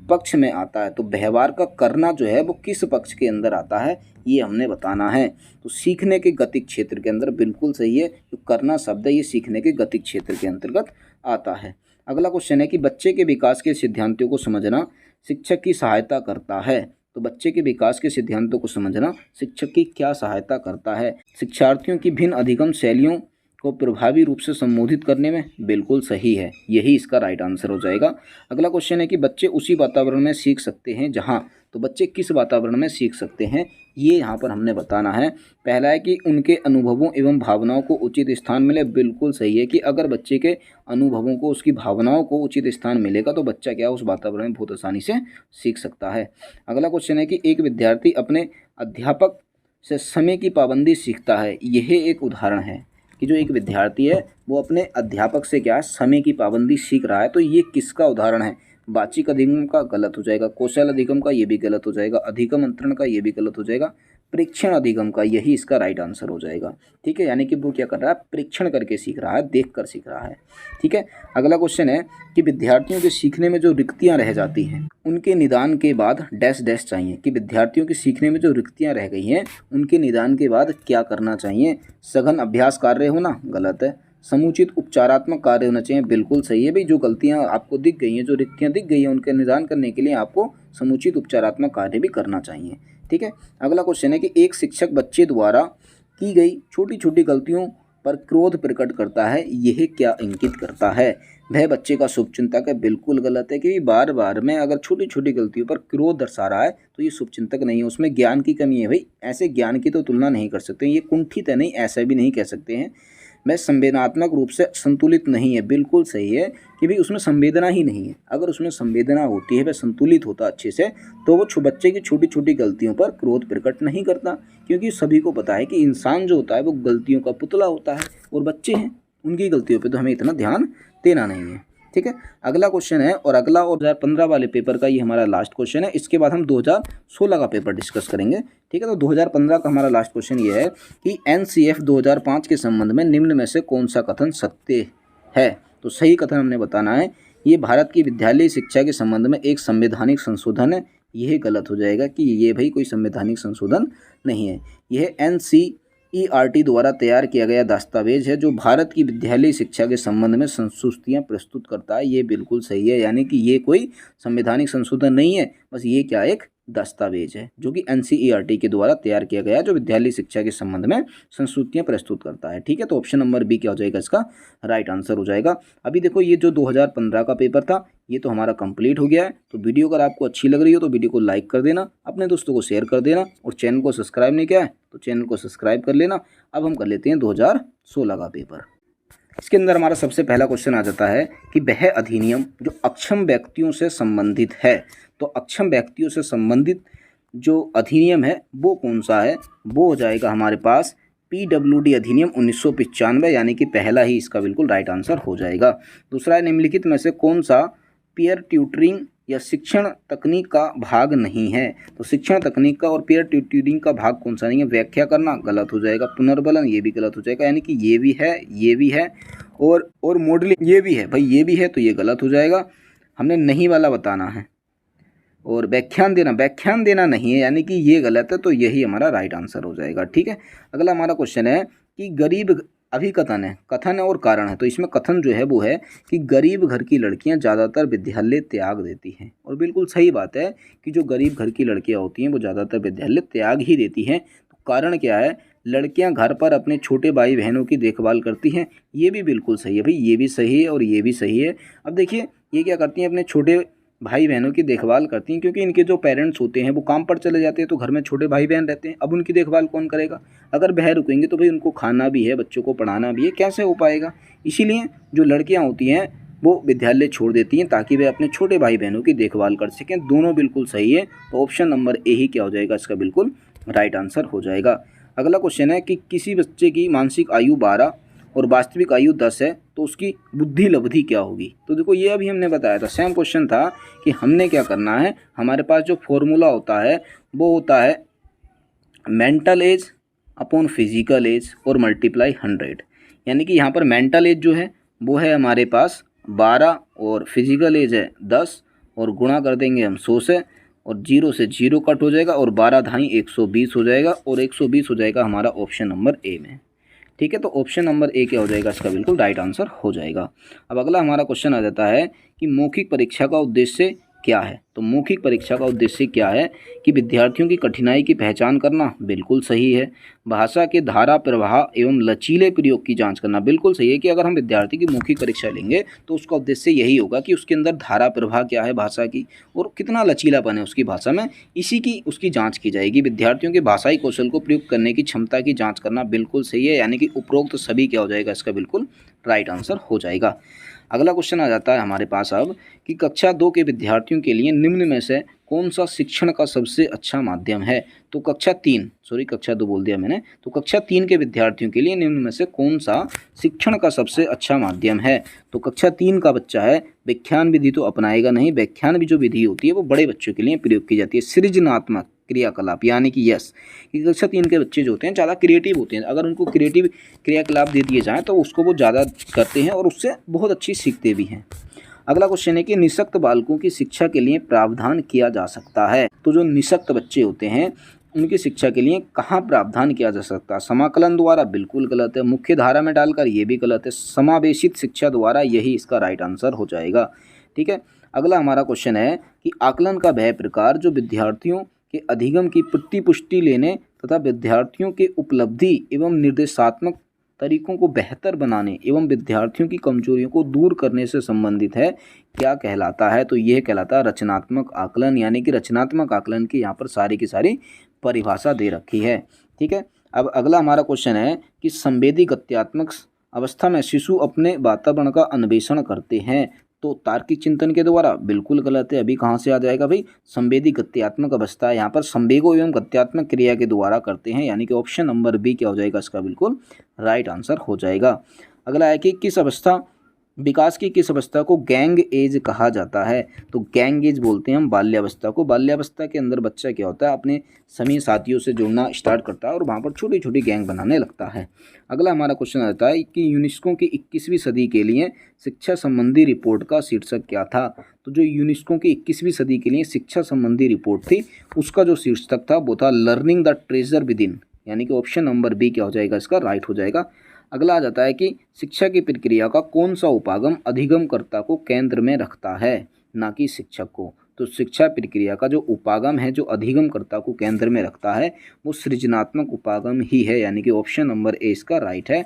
पक्ष में आता है, तो व्यवहार का करना जो है वो किस पक्ष के अंदर आता है ये हमने बताना है। तो सीखने के गतिक क्षेत्र के अंदर बिल्कुल सही है, जो करना शब्द है ये सीखने के गतिक क्षेत्र के अंतर्गत आता है। अगला क्वेश्चन है कि बच्चे के विकास के सिद्धांतों को समझना शिक्षक की सहायता करता है। तो बच्चे के विकास के सिद्धांतों को समझना शिक्षक की क्या सहायता करता है, शिक्षार्थियों की भिन्न अधिगम शैलियों को प्रभावी रूप से संबोधित करने में, बिल्कुल सही है, यही इसका राइट आंसर हो जाएगा। अगला क्वेश्चन है कि बच्चे उसी वातावरण में सीख सकते हैं जहाँ, तो बच्चे किस वातावरण में सीख सकते हैं ये यहाँ पर हमने बताना है। पहला है कि उनके अनुभवों एवं भावनाओं को उचित स्थान मिले। बिल्कुल सही है कि अगर बच्चे के अनुभवों को, उसकी भावनाओं को उचित स्थान मिलेगा तो बच्चा क्या उस वातावरण में बहुत आसानी से सीख सकता है। अगला क्वेश्चन है कि एक विद्यार्थी अपने अध्यापक से समय की पाबंदी सीखता है। यह एक उदाहरण है कि जो एक विद्यार्थी है वो अपने अध्यापक से क्या समय की पाबंदी सीख रहा है, तो ये किसका उदाहरण है, वाचिक अधिगम का गलत हो जाएगा, कौशल अधिगम का ये भी गलत हो जाएगा, अधिगम अंतरण का ये भी गलत हो जाएगा, प्रेक्षण अधिगम का यही इसका राइट आंसर हो जाएगा। ठीक है, यानी कि वो क्या कर रहा है, प्रेक्षण करके सीख रहा है, देख कर सीख रहा है। ठीक है, अगला क्वेश्चन है कि विद्यार्थियों के सीखने में जो रिक्तियां रह जाती हैं उनके निदान के बाद डैश डैश चाहिए, कि विद्यार्थियों के सीखने में जो रिक्तियां रह गई हैं उनके निदान के बाद क्या करना चाहिए। सघन अभ्यास कार्य होना गलत है, समुचित उपचारात्मक कार्य होना चाहिए, बिल्कुल सही है भाई। जो गलतियां आपको दिख गई हैं, जो रिक्तियां दिख गई हैं, उनके निदान करने के लिए आपको समुचित उपचारात्मक कार्य भी करना चाहिए। ठीक है, अगला क्वेश्चन है कि एक शिक्षक बच्चे द्वारा की गई छोटी छोटी गलतियों पर क्रोध प्रकट करता है, यह क्या इंगित करता है। वह बच्चे का शुभचिंतक है, बिल्कुल गलत है, क्योंकि बार बार में अगर छोटी छोटी गलतियों पर क्रोध दर्शा रहा है तो ये शुभचिंतक नहीं है, उसमें ज्ञान की कमी है भाई। ऐसे ज्ञान की तो तुलना नहीं कर सकते, ये कुंठित है नहीं, ऐसा भी नहीं कह सकते हैं। वह संवेदनात्मक रूप से संतुलित नहीं है, बिल्कुल सही है कि भाई उसमें संवेदना ही नहीं है। अगर उसमें संवेदना होती है, वह संतुलित होता अच्छे से, तो वो बच्चे की छोटी छोटी गलतियों पर क्रोध प्रकट नहीं करता, क्योंकि सभी को पता है कि इंसान जो होता है वो गलतियों का पुतला होता है, और बच्चे हैं उनकी गलतियों पर तो हमें इतना ध्यान देना नहीं है। ठीक है, अगला क्वेश्चन है, और अगला और 2015 वाले पेपर का ये हमारा लास्ट क्वेश्चन है। इसके बाद हम 2016 का पेपर डिस्कस करेंगे। ठीक है, तो 2015 का हमारा लास्ट क्वेश्चन ये है कि NCF 2005 के संबंध में निम्न में से कौन सा कथन सत्य है। तो सही कथन हमने बताना है, ये भारत की विद्यालय शिक्षा के संबंध में एक संवैधानिक संशोधन है। यह गलत हो जाएगा कि ये भाई कोई संवैधानिक संशोधन नहीं है, यह NCERT द्वारा तैयार किया गया दस्तावेज है जो भारत की विद्यालय शिक्षा के संबंध में संस्तुतियाँ प्रस्तुत करता है। ये बिल्कुल सही है, यानी कि ये कोई संवैधानिक संशोधन नहीं है, बस ये क्या एक दस्तावेज है जो कि NCERT के द्वारा तैयार किया गया है, जो विद्यालय शिक्षा के संबंध में संस्तुतियाँ प्रस्तुत करता है। ठीक है, तो ऑप्शन नंबर बी क्या हो जाएगा, इसका राइट आंसर हो जाएगा। अभी देखो ये जो 2015 का पेपर था ये तो हमारा कंप्लीट हो गया है। तो वीडियो अगर आपको अच्छी लग रही हो तो वीडियो को लाइक कर देना, अपने दोस्तों को शेयर कर देना, और चैनल को सब्सक्राइब नहीं किया है तो चैनल को सब्सक्राइब कर लेना। अब हम कर लेते हैं 2016 का पेपर। इसके अंदर हमारा सबसे पहला क्वेश्चन आ जाता है कि वह अधिनियम जो अक्षम व्यक्तियों से संबंधित है। तो अक्षम व्यक्तियों से संबंधित जो अधिनियम है वो कौन सा है, वो हो जाएगा हमारे पास PWD अधिनियम 1995, यानी कि पहला ही इसका बिल्कुल राइट आंसर हो जाएगा। दूसरा है निम्नलिखित में से कौन सा पीयर ट्यूटरिंग या शिक्षण तकनीक का भाग नहीं है। तो शिक्षण तकनीक का और पीयर ट्यूटरिंग का भाग कौन सा नहीं है। व्याख्या करना गलत हो जाएगा, पुनर्बलन ये भी गलत हो जाएगा, यानी कि ये भी है और मॉडलिंग ये भी है भाई, ये भी है तो ये गलत हो जाएगा, हमने नहीं वाला बताना है। और व्याख्यान देना नहीं है, यानी कि ये गलत है, तो यही हमारा राइट आंसर हो जाएगा। ठीक है, अगला हमारा क्वेश्चन है कि गरीब अभिकथन है, कथन है और कारण है। तो इसमें कथन जो है वो है कि गरीब घर की लड़कियां ज़्यादातर विद्यालय त्याग देती हैं, और बिल्कुल सही बात है कि जो गरीब घर की लड़कियां होती हैं वो ज़्यादातर विद्यालय त्याग ही देती हैं। तो कारण क्या है, लड़कियां घर पर अपने छोटे भाई बहनों की देखभाल करती हैं, ये भी बिल्कुल सही है भाई, ये भी सही है और ये भी सही है। अब देखिए ये क्या करती हैं, अपने छोटे भाई बहनों की देखभाल करती हैं, क्योंकि इनके जो पेरेंट्स होते हैं वो काम पर चले जाते हैं, तो घर में छोटे भाई बहन रहते हैं। अब उनकी देखभाल कौन करेगा, अगर वह रुकेंगे तो भाई उनको खाना भी है, बच्चों को पढ़ाना भी है, कैसे हो पाएगा। इसीलिए जो लड़कियां होती हैं वो विद्यालय छोड़ देती हैं ताकि वे अपने छोटे भाई बहनों की देखभाल कर सकें। दोनों बिल्कुल सही है, तो ऑप्शन नंबर ए ही क्या हो जाएगा, इसका बिल्कुल राइट आंसर हो जाएगा। अगला क्वेश्चन है कि किसी बच्चे की मानसिक आयु 12 और वास्तविक आयु 10 है तो उसकी बुद्धि लब्धि क्या होगी। तो देखो ये अभी हमने बताया था, सेम क्वेश्चन था कि हमने क्या करना है, हमारे पास जो फॉर्मूला होता है वो होता है mental age upon physical age और मल्टीप्लाई 100, यानी कि यहाँ पर मेंटल एज जो है वो है हमारे पास 12 और फिजिकल एज है 10, और गुणा कर देंगे हम 100 से, और 0 से 0 कट हो जाएगा, और 12 धाई 120 हो जाएगा, और 120 हो जाएगा हमारा ऑप्शन नंबर ए में। ठीक है, तो ऑप्शन नंबर ए क्या हो जाएगा, इसका बिल्कुल राइट आंसर हो जाएगा। अब अगला हमारा क्वेश्चन आ जाता है कि मौखिक परीक्षा का उद्देश्य क्या है। तो मौखिक परीक्षा का उद्देश्य क्या है कि विद्यार्थियों की कठिनाई की पहचान करना, बिल्कुल सही है। भाषा के धारा प्रवाह एवं लचीले प्रयोग की जांच करना, बिल्कुल सही है कि अगर हम विद्यार्थी की मौखिक परीक्षा लेंगे तो उसका उद्देश्य यही होगा कि उसके अंदर धारा प्रवाह क्या है भाषा की, और कितना लचीलापन है उसकी भाषा में, इसी की उसकी जाँच की जाएगी। विद्यार्थियों के भाषाई कौशल को प्रयोग करने की क्षमता की जाँच करना, बिल्कुल सही है, यानी कि उपरोक्त सभी क्या हो जाएगा, इसका बिल्कुल राइट आंसर हो जाएगा। अगला क्वेश्चन आ जाता है हमारे पास अब कि कक्षा 2 के विद्यार्थियों के लिए निम्न में से कौन सा शिक्षण का सबसे अच्छा माध्यम है? तो कक्षा 2 बोल दिया मैंने, तो कक्षा 3 के विद्यार्थियों के लिए निम्न में से कौन सा शिक्षण का सबसे अच्छा माध्यम है? तो कक्षा 3 का बच्चा है, व्याख्यान विधि तो अपनाएगा नहीं। व्याख्यान भी जो विधि होती है वो बड़े बच्चों के लिए प्रयोग की जाती है। सृजनात्मक क्रियाकलाप यानी कि यस, कक्षा 3 के बच्चे जो होते हैं ज़्यादा क्रिएटिव होते हैं। अगर उनको क्रिएटिव क्रियाकलाप दे दिए जाएँ तो उसको वो ज़्यादा करते हैं और उससे बहुत अच्छी सीखते भी हैं। अगला क्वेश्चन है कि निःशक्त बालकों की शिक्षा के लिए प्रावधान किया जा सकता है। तो जो निःशक्त बच्चे होते हैं उनकी शिक्षा के लिए कहाँ प्रावधान किया जा सकता है? समाकलन द्वारा, बिल्कुल गलत है। मुख्य धारा में डालकर, ये भी गलत है। समावेशित शिक्षा द्वारा, यही इसका राइट आंसर हो जाएगा। ठीक है, अगला हमारा क्वेश्चन है कि आकलन का वह प्रकार जो विद्यार्थियों के अधिगम की प्रतिपुष्टि लेने तथा विद्यार्थियों के उपलब्धि एवं निर्देशात्मक तरीकों को बेहतर बनाने एवं विद्यार्थियों की कमजोरियों को दूर करने से संबंधित है, क्या कहलाता है? तो यह कहलाता है रचनात्मक आकलन। यानी कि रचनात्मक आकलन की यहाँ पर सारी की सारी परिभाषा दे रखी है। ठीक है, अब अगला हमारा क्वेश्चन है कि संवेदी गत्यात्मक अवस्था में शिशु अपने वातावरण का अन्वेषण करते हैं। तो तार्किक चिंतन के द्वारा, बिल्कुल गलत है। अभी कहाँ से आ जाएगा भाई? संवेदी गत्यात्मक अवस्था यहाँ पर संवेगों एवं गत्यात्मक क्रिया के द्वारा करते हैं, यानी कि ऑप्शन नंबर बी क्या हो जाएगा इसका बिल्कुल राइट आंसर हो जाएगा। अगला है कि विकास की किस अवस्था को गैंग एज कहा जाता है? तो गैंग एज बोलते हैं हम बाल्यावस्था को। बाल्यावस्था के अंदर बच्चा क्या होता है, अपने सभी साथियों से जुड़ना स्टार्ट करता है और वहाँ पर छोटी छोटी गैंग बनाने लगता है। अगला हमारा क्वेश्चन आता है कि यूनेस्को की 21वीं सदी के लिए शिक्षा संबंधी रिपोर्ट का शीर्षक क्या था? तो जो यूनेस्को की 21वीं सदी के लिए शिक्षा संबंधी रिपोर्ट थी उसका जो शीर्षक था वो था learning the treasure with in, यानी कि ऑप्शन नंबर बी क्या हो जाएगा इसका राइट हो जाएगा। अगला आ जाता है कि शिक्षा की प्रक्रिया का कौन सा उपागम अधिगमकर्ता को केंद्र में रखता है, ना कि शिक्षक को? तो शिक्षा प्रक्रिया का जो उपागम है, जो अधिगमकर्ता को केंद्र में रखता है, वो सृजनात्मक उपागम ही है, यानी कि ऑप्शन नंबर ए इसका राइट है।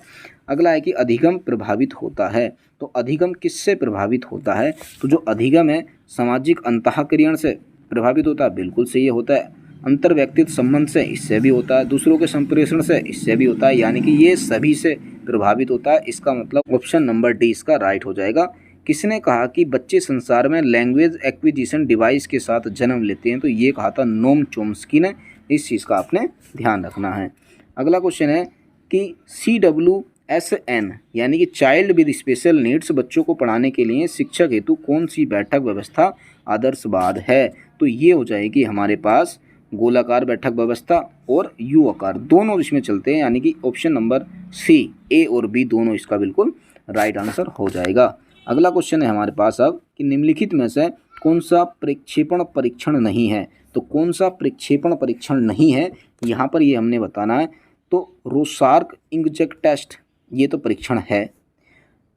अगला है कि अधिगम प्रभावित होता है। तो अधिगम किससे प्रभावित होता है? तो जो अधिगम है सामाजिक अंतःक्रिया से प्रभावित होता है, बिल्कुल सही होता है। अंतर व्यक्तिगत संबंध से, इससे भी होता है। दूसरों के संप्रेषण से, इससे भी होता है, यानी कि ये सभी से प्रभावित होता है। इसका मतलब ऑप्शन नंबर डी इसका राइट हो जाएगा। किसने कहा कि बच्चे संसार में लैंग्वेज एक्विजिशन डिवाइस के साथ जन्म लेते हैं? तो ये कहा था नोम चोम्स्की ने। इस चीज़ का आपने ध्यान रखना है। अगला क्वेश्चन है कि CWSN यानी कि चाइल्ड विद स्पेशल नीड्स बच्चों को पढ़ाने के लिए शिक्षक हेतु कौन सी बैठक व्यवस्था आदर्शवाद है? तो ये हो जाएगी हमारे पास गोलाकार बैठक व्यवस्था और यू आकार, दोनों इसमें चलते हैं, यानी कि ऑप्शन नंबर सी, ए और बी दोनों इसका बिल्कुल राइट आंसर हो जाएगा। अगला क्वेश्चन है हमारे पास अब कि निम्नलिखित में से कौन सा प्रक्षेपण परीक्षण नहीं है? तो कौन सा प्रक्षेपण परीक्षण नहीं है यहाँ पर ये हमने बताना है। तो रोसार्क इंकजेट टेस्ट ये तो परीक्षण है।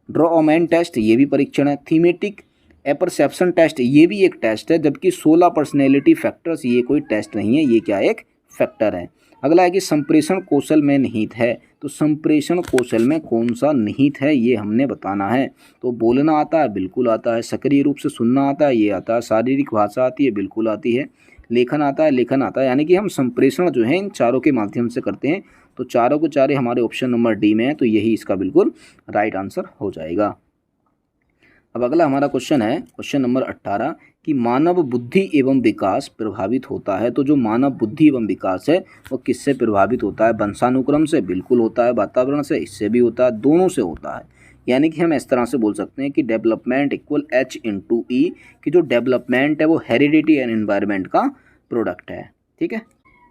ड्रॉओमैन टेस्ट ये भी परीक्षण है। थीमेटिक एपरसेप्शन टेस्ट ये भी एक टेस्ट है, जबकि 16 पर्सनैलिटी फैक्टर्स ये कोई टेस्ट नहीं है, ये क्या एक फैक्टर है। अगला है कि संप्रेषण कौशल में निहित है। तो संप्रेषण कौशल में कौन सा निहित है ये हमने बताना है। तो बोलना आता है, बिल्कुल आता है। सक्रिय रूप से सुनना आता है, ये आता है। शारीरिक भाषा आती है, बिल्कुल आती है। लेखन आता है, लेखन आता है, यानी कि हम संप्रेषण जो है इन चारों के माध्यम से करते हैं। तो चारों के चारे हमारे ऑप्शन नंबर डी में है, तो यही इसका बिल्कुल राइट आंसर हो जाएगा। अब अगला हमारा क्वेश्चन है क्वेश्चन नंबर 18 कि मानव बुद्धि एवं विकास प्रभावित होता है। तो जो मानव बुद्धि एवं विकास है वो किससे प्रभावित होता है? वंशानुक्रम से, बिल्कुल होता है। वातावरण से, इससे भी होता है। दोनों से होता है। यानी कि हम इस तरह से बोल सकते हैं कि डेवलपमेंट इक्वल H/E, कि जो डेवलपमेंट है वो हेरिडिटी एंड एनवायरनमेंट का प्रोडक्ट है। ठीक है,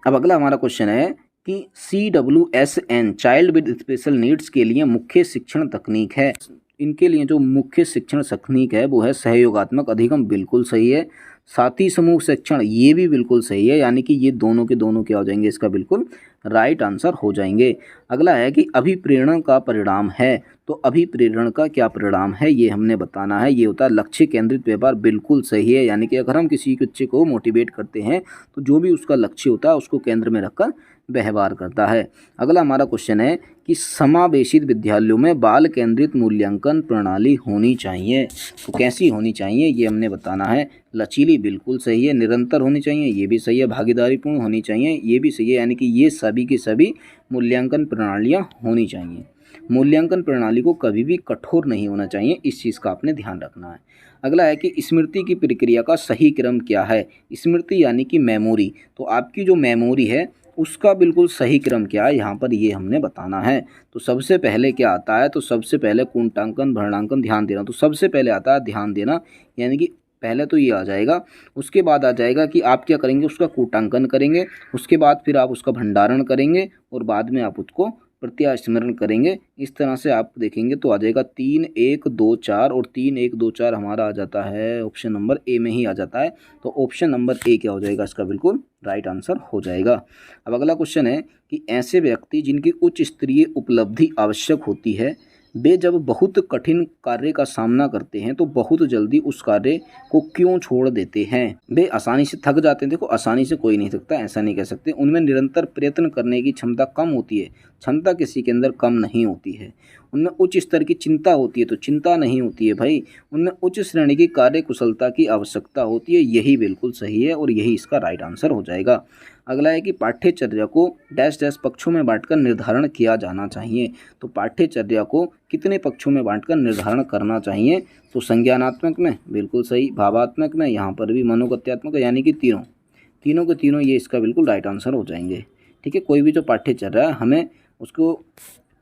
अब अगला हमारा क्वेश्चन है कि CWSN child with special needs के लिए मुख्य शिक्षण तकनीक है। इनके लिए जो मुख्य शिक्षण तकनीक है वो है सहयोगात्मक अधिगम, बिल्कुल सही है। साथी समूह शिक्षण ये भी बिल्कुल सही है, यानी कि ये दोनों के दोनों क्या हो जाएंगे, इसका बिल्कुल राइट आंसर हो जाएंगे। अगला है कि अभिप्रेरण का परिणाम है। तो अभिप्रेरण का क्या परिणाम है ये हमने बताना है। ये होता है लक्ष्य केंद्रित व्यवहार, बिल्कुल सही है। यानी कि अगर हम किसी बच्चे को मोटिवेट करते हैं तो जो भी उसका लक्ष्य होता है उसको केंद्र में रखकर व्यवहार करता है। अगला हमारा क्वेश्चन है कि समावेशित विद्यालयों में बाल केंद्रित मूल्यांकन प्रणाली होनी चाहिए। तो कैसी होनी चाहिए ये हमने बताना है। लचीली, बिल्कुल सही है। निरंतर होनी चाहिए, ये भी सही है। भागीदारीपूर्ण होनी चाहिए, ये भी सही है। यानी कि ये सभी की सभी मूल्यांकन प्रणालियाँ होनी चाहिए। मूल्यांकन प्रणाली को कभी भी कठोर नहीं होना चाहिए, इस चीज़ का आपने ध्यान रखना है। अगला है कि स्मृति की प्रक्रिया का सही क्रम क्या है। स्मृति यानी कि मेमोरी, तो आपकी जो मेमोरी है उसका बिल्कुल सही क्रम क्या है, यहाँ पर ये हमने बताना है। तो सबसे पहले क्या आता है, तो सबसे पहले कुंटांकन, भरणांकन, ध्यान देना। तो सबसे पहले आता है ध्यान देना, यानी कि पहले तो ये आ जाएगा। उसके बाद आ जाएगा कि आप क्या करेंगे, उसका कूटांकन करेंगे। उसके बाद फिर आप उसका भंडारण करेंगे और बाद में आप उसको प्रत्यास्मरण करेंगे। इस तरह से आप देखेंगे तो आ जाएगा 3 1 2 4, और 3 1 2 4 हमारा आ जाता है ऑप्शन नंबर ए में ही आ जाता है। तो ऑप्शन नंबर ए क्या हो जाएगा, इसका बिल्कुल राइट आंसर हो जाएगा। अब अगला क्वेश्चन है कि ऐसे व्यक्ति जिनकी उच्च स्तरीय उपलब्धि आवश्यक होती है, वे जब बहुत कठिन कार्य का सामना करते हैं तो बहुत जल्दी उस कार्य को क्यों छोड़ देते हैं। वे आसानी से थक जाते हैं। देखो, आसानी से कोई नहीं थकता, ऐसा नहीं कह सकते। उनमें निरंतर प्रयत्न करने की क्षमता कम होती है, क्षमता किसी के अंदर कम नहीं होती है। उनमें उच्च स्तर की चिंता होती है, तो चिंता नहीं होती है भाई। उनमें उच्च श्रेणी की कार्य कुशलता की आवश्यकता होती है। यही बिल्कुल सही है और यही इसका राइट आंसर हो जाएगा। अगला है कि पाठ्यचर्या को डैश डैश पक्षों में बांटकर निर्धारण किया जाना चाहिए। तो पाठ्यचर्या को कितने पक्षों में बांटकर निर्धारण करना चाहिए, तो संज्ञानात्मक में बिल्कुल सही, भावात्मक में, यहाँ पर भी मनोगत्यात्मक, यानी कि तीनों के तीनों ये इसका बिल्कुल राइट आंसर हो जाएंगे। ठीक है, कोई भी जो पाठ्यचर्या है हमें उसको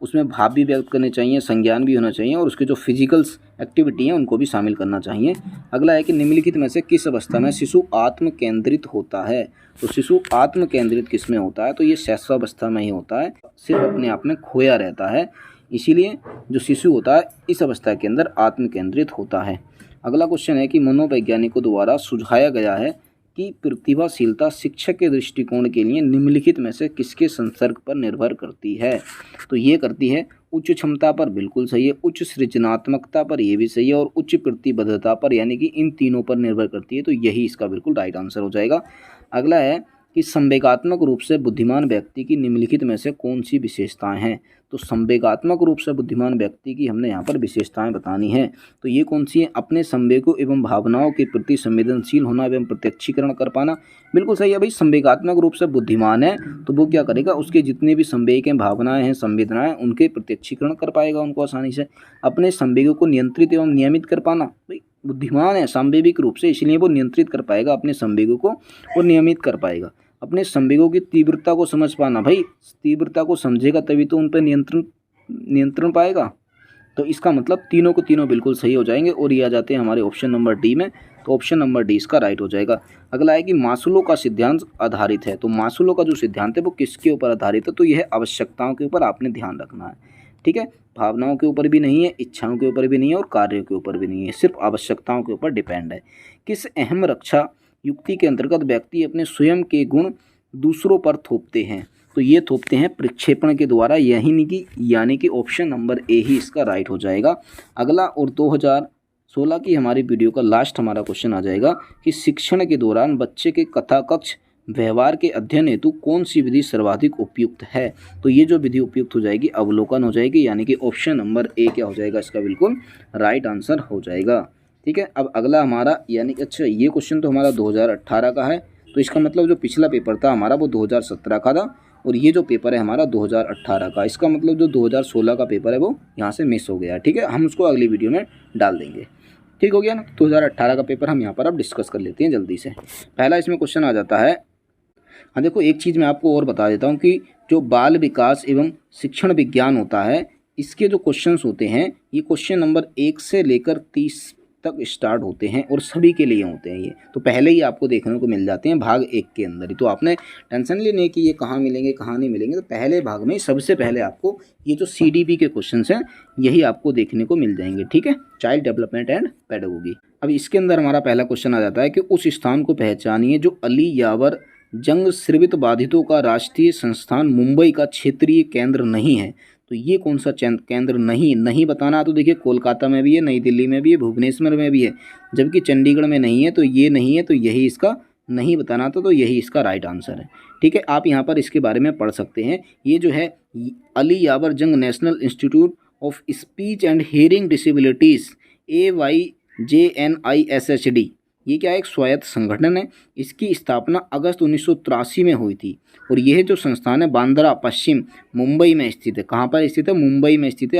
उसमें भाव भी व्यक्त करने चाहिए, संज्ञान भी होना चाहिए और उसके जो फिजिकल्स एक्टिविटी हैं उनको भी शामिल करना चाहिए। अगला है कि निम्नलिखित में से किस अवस्था में शिशु आत्म केंद्रित होता है। तो शिशु आत्म केंद्रित किस में होता है, तो ये शैशवावस्था में ही होता है, सिर्फ अपने आप में खोया रहता है। इसीलिए जो शिशु होता है इस अवस्था के अंदर आत्म केंद्रित होता है। अगला क्वेश्चन है कि मनोवैज्ञानिकों द्वारा सुझाया गया है कि प्रतिभाशीलता शिक्षक के दृष्टिकोण के लिए निम्नलिखित में से किसके संसर्ग पर निर्भर करती है। तो ये करती है उच्च क्षमता पर, बिल्कुल सही है, उच्च सृजनात्मकता पर, ये भी सही है, और उच्च प्रतिबद्धता पर, यानी कि इन तीनों पर निर्भर करती है। तो यही इसका बिल्कुल राइट आंसर हो जाएगा। अगला है कि संवेगात्मक रूप से बुद्धिमान व्यक्ति की निम्नलिखित में से कौन सी विशेषताएं हैं। तो संवेगात्मक रूप से बुद्धिमान व्यक्ति की हमने यहाँ पर विशेषताएं बतानी है। तो ये कौन सी है, अपने संवेगों एवं भावनाओं के प्रति संवेदनशील होना एवं प्रत्यक्षीकरण कर पाना, बिल्कुल सही है भाई। संवेगात्मक रूप से बुद्धिमान है तो वो क्या करेगा, उसके जितने भी संवेग हैं, भावनाएं हैं, संवेदनाएं, उनके प्रत्यक्षीकरण कर पाएगा उनको आसानी से। अपने संवेगों को नियंत्रित एवं नियमित कर पाना, भाई बुद्धिमान है सांवेगिक रूप से, इसलिए वो नियंत्रित कर पाएगा अपने संवेगों को और नियमित कर पाएगा। अपने संवेगों की तीव्रता को समझ पाना, भाई तीव्रता को समझेगा तभी तो उन पर नियंत्रण पाएगा। तो इसका मतलब तीनों को तीनों बिल्कुल सही हो जाएंगे और ये आ जाते हैं हमारे ऑप्शन नंबर डी में। तो ऑप्शन नंबर डी इसका राइट हो जाएगा। अगला है कि मास्लो का सिद्धांत आधारित है। तो मास्लो का जो सिद्धांत है वो किसके ऊपर आधारित है, तो यह आवश्यकताओं के ऊपर आपने ध्यान रखना है। ठीक है, भावनाओं के ऊपर भी नहीं है, इच्छाओं के ऊपर भी नहीं है और कार्यों के ऊपर भी नहीं है, सिर्फ आवश्यकताओं के ऊपर डिपेंड है। किस अहम रक्षा युक्ति के अंतर्गत व्यक्ति अपने स्वयं के गुण दूसरों पर थोपते हैं। तो ये थोपते हैं प्रक्षेपण के द्वारा, यही नहीं कि यानी कि ऑप्शन नंबर ए ही इसका राइट हो जाएगा। अगला और 2016 की हमारी वीडियो का लास्ट हमारा क्वेश्चन आ जाएगा कि शिक्षण के दौरान बच्चे के कथा कक्ष व्यवहार के अध्ययन हेतु कौन सी विधि सर्वाधिक उपयुक्त है। तो ये जो विधि उपयुक्त हो जाएगी अवलोकन हो जाएगी, यानी कि ऑप्शन नंबर ए क्या हो जाएगा, इसका बिल्कुल राइट आंसर हो जाएगा। ठीक है, अब अगला हमारा यानी कि अच्छा ये क्वेश्चन तो हमारा 2018 का है, तो इसका मतलब जो पिछला पेपर था हमारा वो 2017 का था और ये जो पेपर है हमारा 2018 का, इसका मतलब जो 2016 का पेपर है वो यहाँ से मिस हो गया। ठीक है, हम उसको अगली वीडियो में डाल देंगे। ठीक हो गया ना, 2018 का पेपर हम यहाँ पर अब डिस्कस कर लेते हैं जल्दी से। पहला इसमें क्वेश्चन आ जाता है, हाँ देखो एक चीज़ मैं आपको और बता देता हूँ कि जो बाल विकास एवं शिक्षण विज्ञान होता है इसके जो क्वेश्चंस होते हैं ये क्वेश्चन नंबर 1 से लेकर 30 तक स्टार्ट होते हैं और सभी के लिए होते हैं ये, तो पहले ही आपको देखने को मिल जाते हैं भाग 1 के अंदर ही। तो आपने टेंशन लेने की ये कहाँ मिलेंगे कहाँ नहीं मिलेंगे, तो पहले भाग में सबसे पहले आपको ये जो CDP के क्वेश्चंस हैं यही आपको देखने को मिल जाएंगे। ठीक है, चाइल्ड डेवलपमेंट एंड पेडागोगी। अब इसके अंदर हमारा पहला क्वेश्चन आ जाता है कि उस स्थान को पहचानिए जो अली यावर जंग स्रावित बाधितों का राष्ट्रीय संस्थान मुंबई का क्षेत्रीय केंद्र नहीं है। तो ये कौन सा केंद्र नहीं बताना, तो देखिए कोलकाता में भी है, नई दिल्ली में भी है, भुवनेश्वर में भी है, जबकि चंडीगढ़ में नहीं है, तो ये नहीं है, तो यही इसका नहीं बताना था, तो यही इसका राइट आंसर है। ठीक है, आप यहाँ पर इसके बारे में पढ़ सकते हैं। ये जो है अली यावर जंग national institute of speech and hearing disabilities AYJNISHD, ये क्या है, एक स्वायत्त संगठन है। इसकी स्थापना अगस्त 1983 में हुई थी और यह जो संस्थान है बांद्रा पश्चिम मुंबई में स्थित है। कहाँ पर स्थित है? मुंबई में स्थित है।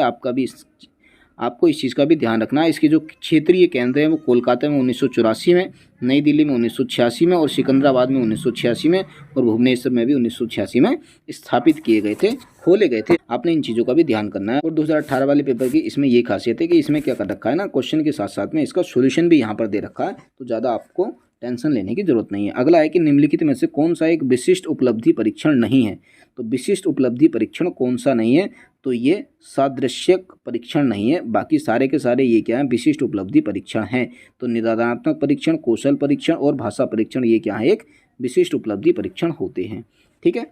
आपको इस चीज़ का भी ध्यान रखना है। इसके जो क्षेत्रीय केंद्र है वो कोलकाता में 1984 में, नई दिल्ली में 1986 में और सिकंदराबाद में 1986 में और भुवनेश्वर में भी 1986 में स्थापित किए गए थे, खोले गए थे। आपने इन चीज़ों का भी ध्यान करना है। और 2018 वाले पेपर की इसमें ये खासियत है कि इसमें क्या कर रखा है ना, क्वेश्चन के साथ साथ में इसका सोल्यूशन भी यहाँ पर दे रखा है, तो ज़्यादा आपको टेंशन लेने की जरूरत नहीं है। अगला है कि निम्नलिखित में से कौन सा एक विशिष्ट उपलब्धि परीक्षण नहीं है? तो विशिष्ट उपलब्धि परीक्षण कौन सा नहीं है? तो ये सादृश्यक परीक्षण नहीं है। बाकी सारे के सारे ये क्या है, विशिष्ट उपलब्धि परीक्षण हैं। तो निदानात्मक परीक्षण, कौशल परीक्षण और भाषा परीक्षण ये क्या है, एक विशिष्ट उपलब्धि परीक्षण होते हैं। ठीक है।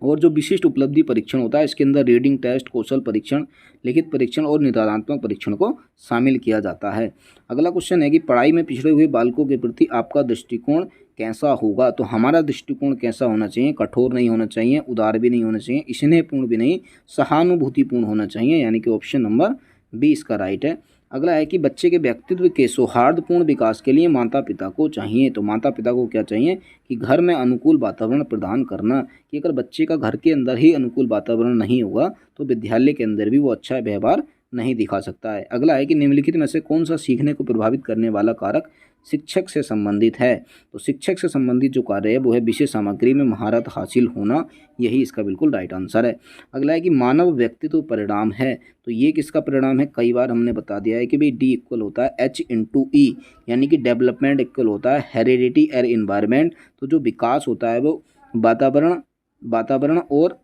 और जो विशिष्ट उपलब्धि परीक्षण होता है इसके अंदर रीडिंग टेस्ट, कौशल परीक्षण, लिखित परीक्षण और निदानात्मक परीक्षण को शामिल किया जाता है। अगला क्वेश्चन है कि पढ़ाई में पिछड़े हुए बालकों के प्रति आपका दृष्टिकोण कैसा होगा? तो हमारा दृष्टिकोण कैसा होना चाहिए? कठोर नहीं होना चाहिए, उदार भी नहीं होना चाहिए, स्नेहपूर्ण भी नहीं, सहानुभूतिपूर्ण होना चाहिए, यानी कि ऑप्शन नंबर बी इसका राइट है। अगला है कि बच्चे के व्यक्तित्व के सौहार्दपूर्ण विकास के लिए माता पिता को चाहिए। तो माता पिता को क्या चाहिए कि घर में अनुकूल वातावरण प्रदान करना, कि अगर बच्चे का घर के अंदर ही अनुकूल वातावरण नहीं होगा तो विद्यालय के अंदर भी वो अच्छा व्यवहार नहीं दिखा सकता है। अगला है कि निम्नलिखित में से कौन सा सीखने को प्रभावित करने वाला कारक शिक्षक से संबंधित है? तो शिक्षक से संबंधित जो कार्य है वो है विषय सामग्री में महारत हासिल होना, यही इसका बिल्कुल राइट आंसर है। अगला है कि मानव व्यक्तित्व परिणाम है। तो ये किसका परिणाम है? कई बार हमने बता दिया है कि भाई डी इक्वल होता है H/E, यानी कि डेवलपमेंट इक्वल होता है हेरिडिटी और इन्वायरमेंट। तो जो विकास होता है वो वातावरण और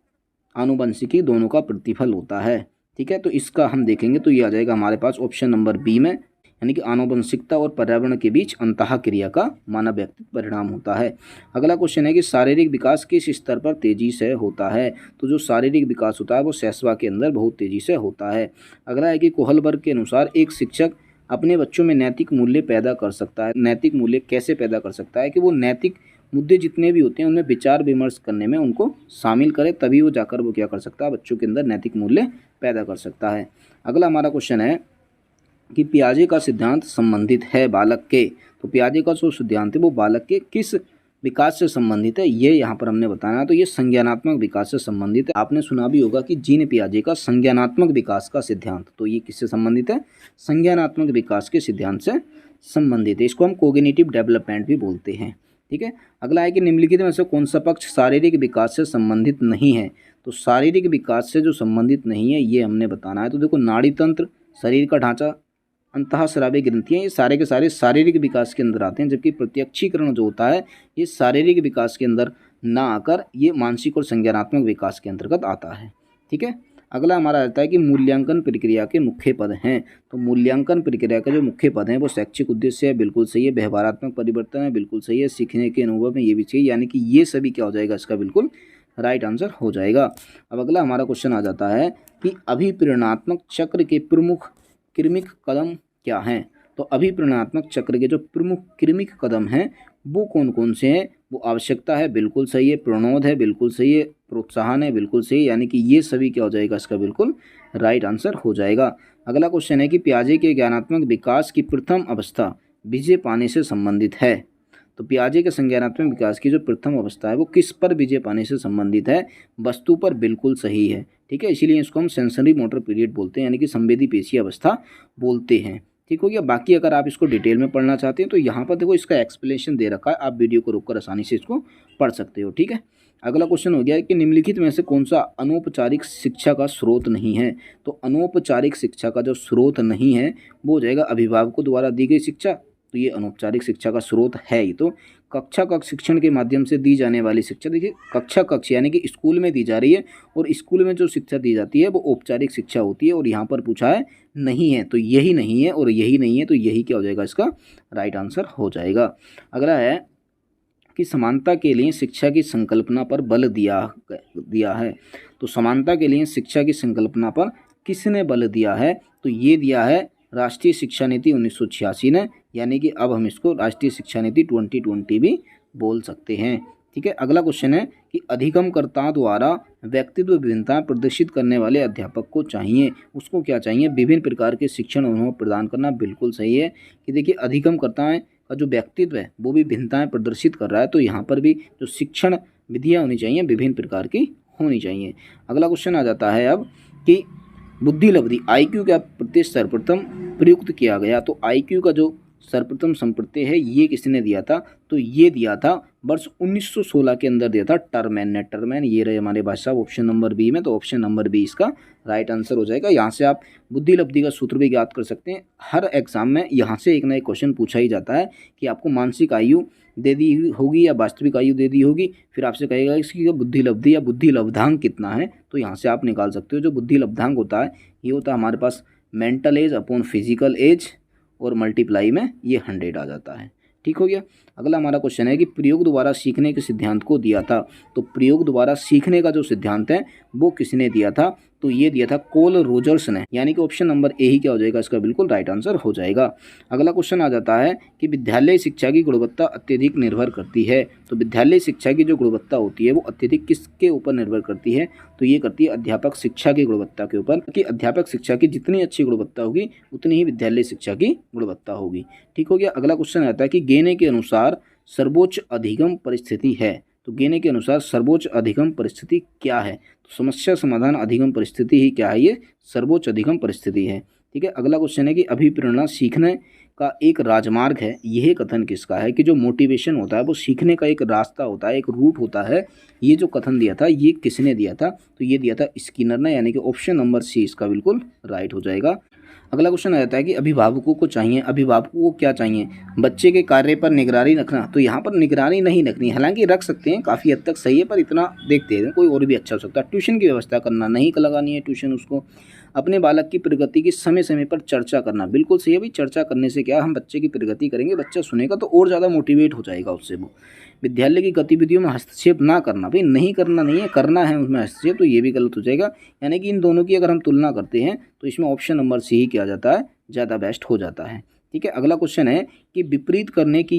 आनुवंशिकी दोनों का प्रतिफल होता है। ठीक है, तो इसका हम देखेंगे तो ये आ जाएगा हमारे पास ऑप्शन नंबर बी में, यानी कि आनुवंशिकता और पर्यावरण के बीच अंतःक्रिया का मानव व्यक्तित्व परिणाम होता है। अगला क्वेश्चन है कि शारीरिक विकास किस स्तर पर तेजी से होता है? तो जो शारीरिक विकास होता है वो शैशवा के अंदर बहुत तेजी से होता है। अगला है कि कोहलबर्ग के अनुसार एक शिक्षक अपने बच्चों में नैतिक मूल्य पैदा कर सकता है। नैतिक मूल्य कैसे पैदा कर सकता है? कि वो नैतिक मुद्दे जितने भी होते हैं उनमें विचार विमर्श करने में उनको शामिल करे, तभी वो जाकर वो क्या कर सकता है, बच्चों के अंदर नैतिक मूल्य पैदा कर सकता है। अगला हमारा क्वेश्चन है कि पियाजे का सिद्धांत संबंधित है बालक के। तो पियाजे का जो सिद्धांत है वो बालक के किस विकास से संबंधित है, ये यहाँ पर हमने बताना है। तो ये संज्ञानात्मक विकास से संबंधित है। आपने सुना भी होगा कि जीन पियाजे का संज्ञानात्मक विकास का सिद्धांत, तो ये किससे संबंधित है? संज्ञानात्मक विकास के सिद्धांत से संबंधित है। इसको हम कोग्निटिव डेवलपमेंट भी बोलते हैं। ठीक है। अगला है कि निम्नलिखित में से कौन सा पक्ष शारीरिक विकास से संबंधित नहीं है? तो शारीरिक विकास से जो संबंधित नहीं है ये हमने बताना है। तो देखो, नाड़ी तंत्र, शरीर का ढांचा, अंतःस्रावी ग्रंथियाँ, ये सारे के सारे शारीरिक विकास के अंदर आते हैं, जबकि प्रत्यक्षीकरण जो होता है ये शारीरिक विकास के अंदर ना आकर ये मानसिक और संज्ञानात्मक विकास के अंतर्गत आता है। ठीक है। अगला हमारा आता है कि मूल्यांकन प्रक्रिया के मुख्य पद हैं। तो मूल्यांकन प्रक्रिया के जो मुख्य पद हैं वो शैक्षिक उद्देश्य है, बिल्कुल सही है, व्यवहारात्मक परिवर्तन है, बिल्कुल सही है, सीखने के अनुभव में ये भी सही है, यानी कि ये सभी क्या हो जाएगा, इसका बिल्कुल राइट आंसर हो जाएगा। अब अगला हमारा क्वेश्चन आ जाता है कि अभिप्रेरणात्मक चक्र के प्रमुख क्रमिक कदम क्या हैं? तो अभिप्रेरणात्मक चक्र के जो प्रमुख क्रमिक कदम हैं वो कौन कौन से हैं? वो आवश्यकता है, बिल्कुल सही है, प्रणोद है, बिल्कुल सही है, प्रोत्साहन है, बिल्कुल सही है, यानी कि ये सभी क्या हो जाएगा, इसका बिल्कुल राइट आंसर हो जाएगा। अगला क्वेश्चन है कि पियाजे के ज्ञानात्मक विकास की प्रथम अवस्था विजय पाने से संबंधित है। तो पियाजे के संज्ञानात्मक विकास की जो प्रथम अवस्था है वो किस पर विजय पाने से संबंधित है? वस्तु पर, बिल्कुल सही है। ठीक है, इसीलिए इसको हम सेंसरी मोटर पीरियड बोलते हैं, यानी कि संवेदी पेशीय अवस्था बोलते हैं। ठीक हो गया। बाकी अगर आप इसको डिटेल में पढ़ना चाहते हैं तो यहाँ पर देखो इसका एक्सप्लेनेशन दे रखा है, आप वीडियो को रोककर आसानी से इसको पढ़ सकते हो। ठीक है। अगला क्वेश्चन हो गया कि निम्नलिखित में से कौन सा अनौपचारिक शिक्षा का स्रोत नहीं है? तो अनौपचारिक शिक्षा का जो स्रोत नहीं है वो हो जाएगा अभिभावकों द्वारा दी गई शिक्षा। तो ये अनौपचारिक शिक्षा का स्रोत है ही। तो कक्षा कक्ष शिक्षण के माध्यम से दी जाने वाली शिक्षा, देखिए कक्षा कक्ष यानी कि स्कूल में दी जा रही है और स्कूल में जो शिक्षा दी जाती है वो औपचारिक शिक्षा होती है, और यहाँ पर पूछा है नहीं है, तो यही नहीं है और यही नहीं है, तो यही क्या हो जाएगा, इसका राइट आंसर हो जाएगा। अगला है कि समानता के लिए शिक्षा की संकल्पना पर बल दिया है। तो समानता के लिए शिक्षा की संकल्पना पर किसने बल दिया है? तो ये दिया है राष्ट्रीय शिक्षा नीति 1986 ने, यानी कि अब हम इसको राष्ट्रीय शिक्षा नीति 2020 भी बोल सकते हैं। ठीक है। अगला क्वेश्चन है कि अधिगमकर्ताओं द्वारा व्यक्तित्व विभिन्नता प्रदर्शित करने वाले अध्यापक को चाहिए, उसको क्या चाहिए? विभिन्न प्रकार के शिक्षण अनुभव प्रदान करना, बिल्कुल सही है। कि देखिए अधिगमकर्ता का जो व्यक्तित्व है वो भी भिन्नताएं प्रदर्शित कर रहा है, तो यहाँ पर भी जो शिक्षण विधियाँ होनी चाहिए विभिन्न प्रकार की होनी चाहिए। अगला क्वेश्चन आ जाता है अब कि बुद्धि लब्धि IQ का प्रत्यय सर्वप्रथम प्रयुक्त किया गया, तो IQ का जो सर्वप्रथम संप्रत्यय है ये किसने दिया था, तो ये दिया था वर्ष 1916 के अंदर दिया था टर्मैन ने। टर्मैन ये रहे हमारे भाई साहब ऑप्शन नंबर बी में, तो ऑप्शन नंबर बी इसका राइट आंसर हो जाएगा। यहाँ से आप बुद्धि लब्धि का सूत्र भी याद कर सकते हैं। हर एग्जाम में यहाँ से एक ना एक क्वेश्चन पूछा ही जाता है कि आपको मानसिक आयु दे दी होगी या वास्तविक आयु दे दी होगी, फिर आपसे कहेगा इसकी बुद्धि लब्धि या बुद्धि लब्धांक कितना है, तो यहाँ से आप निकाल सकते हो। जो बुद्धि लब्धांक होता है ये होता है हमारे पास mental age upon physical age और मल्टीप्लाई में ये 100 आ जाता है। ठीक हो गया। अगला हमारा क्वेश्चन है कि प्रयोग द्वारा सीखने के सिद्धांत को दिया था, तो प्रयोग द्वारा सीखने का जो सिद्धांत है वो किसने दिया था, तो ये दिया था कोल रोजर्स ने, यानी कि ऑप्शन नंबर ए ही क्या हो जाएगा, इसका बिल्कुल राइट आंसर हो जाएगा। अगला क्वेश्चन आ जाता है कि विद्यालय शिक्षा की गुणवत्ता अत्यधिक निर्भर करती है, तो विद्यालय शिक्षा की जो गुणवत्ता होती है वो अत्यधिक किसके ऊपर निर्भर करती है, तो ये करती है अध्यापक शिक्षा की गुणवत्ता के ऊपर, कि अध्यापक शिक्षा की जितनी अच्छी गुणवत्ता होगी उतनी ही विद्यालय शिक्षा की गुणवत्ता होगी। ठीक हो गया। अगला क्वेश्चन आता है कि गेने के अनुसार सर्वोच्च अधिगम परिस्थिति है, तो गेने के अनुसार सर्वोच्च अधिगम परिस्थिति क्या है, तो समस्या समाधान अधिगम परिस्थिति ही क्या है, ये सर्वोच्च अधिगम परिस्थिति है। ठीक है। अगला क्वेश्चन है कि अभिप्रेरणा सीखने का एक राजमार्ग है, यह कथन किसका है, कि जो मोटिवेशन होता है वो सीखने का एक रास्ता होता है, एक रूट होता है, ये जो कथन दिया था ये किसने दिया था, तो ये दिया था स्किनर ने, यानी कि ऑप्शन नंबर सी इसका बिल्कुल राइट हो जाएगा। अगला क्वेश्चन आ जाता है कि अभिभावकों को चाहिए, अभिभावकों को क्या चाहिए, बच्चे के कार्य पर निगरानी रखना, तो यहाँ पर निगरानी नहीं रखनी, हालांकि रख सकते हैं, काफ़ी हद तक सही है, पर इतना देखते हैं कोई और भी अच्छा हो सकता है। ट्यूशन की व्यवस्था करना, नहीं लगानी है ट्यूशन उसको। अपने बालक की प्रगति की समय समय पर चर्चा करना, बिल्कुल सही है भाई। चर्चा करने से क्या, हम बच्चे की प्रगति करेंगे, बच्चा सुनेगा तो और ज़्यादा मोटिवेट हो जाएगा उससे वो। विद्यालय की गतिविधियों में हस्तक्षेप ना करना, भाई नहीं करना नहीं है, करना है उसमें हस्तक्षेप, तो ये भी गलत हो जाएगा। यानी कि इन दोनों की अगर हम तुलना करते हैं तो इसमें ऑप्शन नंबर सी ही किया जाता है, ज़्यादा बेस्ट हो जाता है। ठीक है। अगला क्वेश्चन है कि विपरीत करने की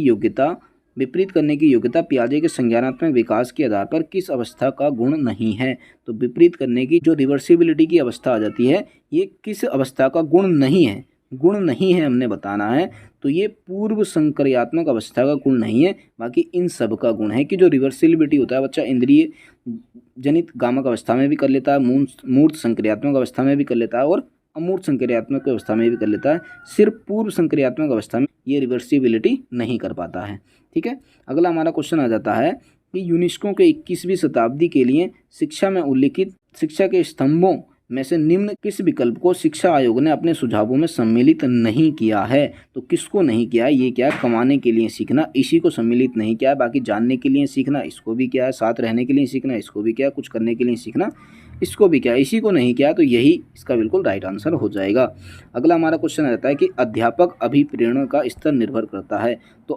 योग्यता पियाजे के संज्ञानात्मक विकास के आधार पर किस अवस्था का गुण नहीं है, तो विपरीत करने की जो रिवर्सिबिलिटी की अवस्था आ जाती है ये किस अवस्था का गुण नहीं है, गुण नहीं है हमने बताना है, तो ये पूर्व संक्रियात्मक अवस्था का गुण नहीं है, बाकी इन सब का गुण है। कि जो रिवर्सिबिलिटी होता है बच्चा इंद्रिय जनित गामक अवस्था में भी कर लेता है, मूर्त संक्रियात्मक अवस्था में भी कर लेता है और अमूर्त संक्रियात्मक अवस्था में भी कर लेता है, सिर्फ पूर्व संक्रियात्मक अवस्था में ये रिवर्सिबिलिटी नहीं कर पाता है। ठीक है। अगला हमारा क्वेश्चन आ जाता है कि यूनेस्को के 21वीं शताब्दी के लिए शिक्षा में उल्लिखित शिक्षा के स्तंभों में से निम्न किस विकल्प को शिक्षा आयोग ने अपने सुझावों में सम्मिलित नहीं किया है, तो किसको नहीं किया है, ये क्या है, कमाने के लिए सीखना, इसी को सम्मिलित नहीं किया है। बाकी जानने के लिए सीखना इसको भी क्या है, साथ रहने के लिए सीखना इसको भी क्या है, कुछ करने के लिए सीखना इसको भी क्या है, इसी को नहीं किया, तो यही इसका बिल्कुल राइट आंसर हो जाएगा। अगला हमारा क्वेश्चन रहता है कि अध्यापक अभिप्रेरण का स्तर निर्भर करता है, तो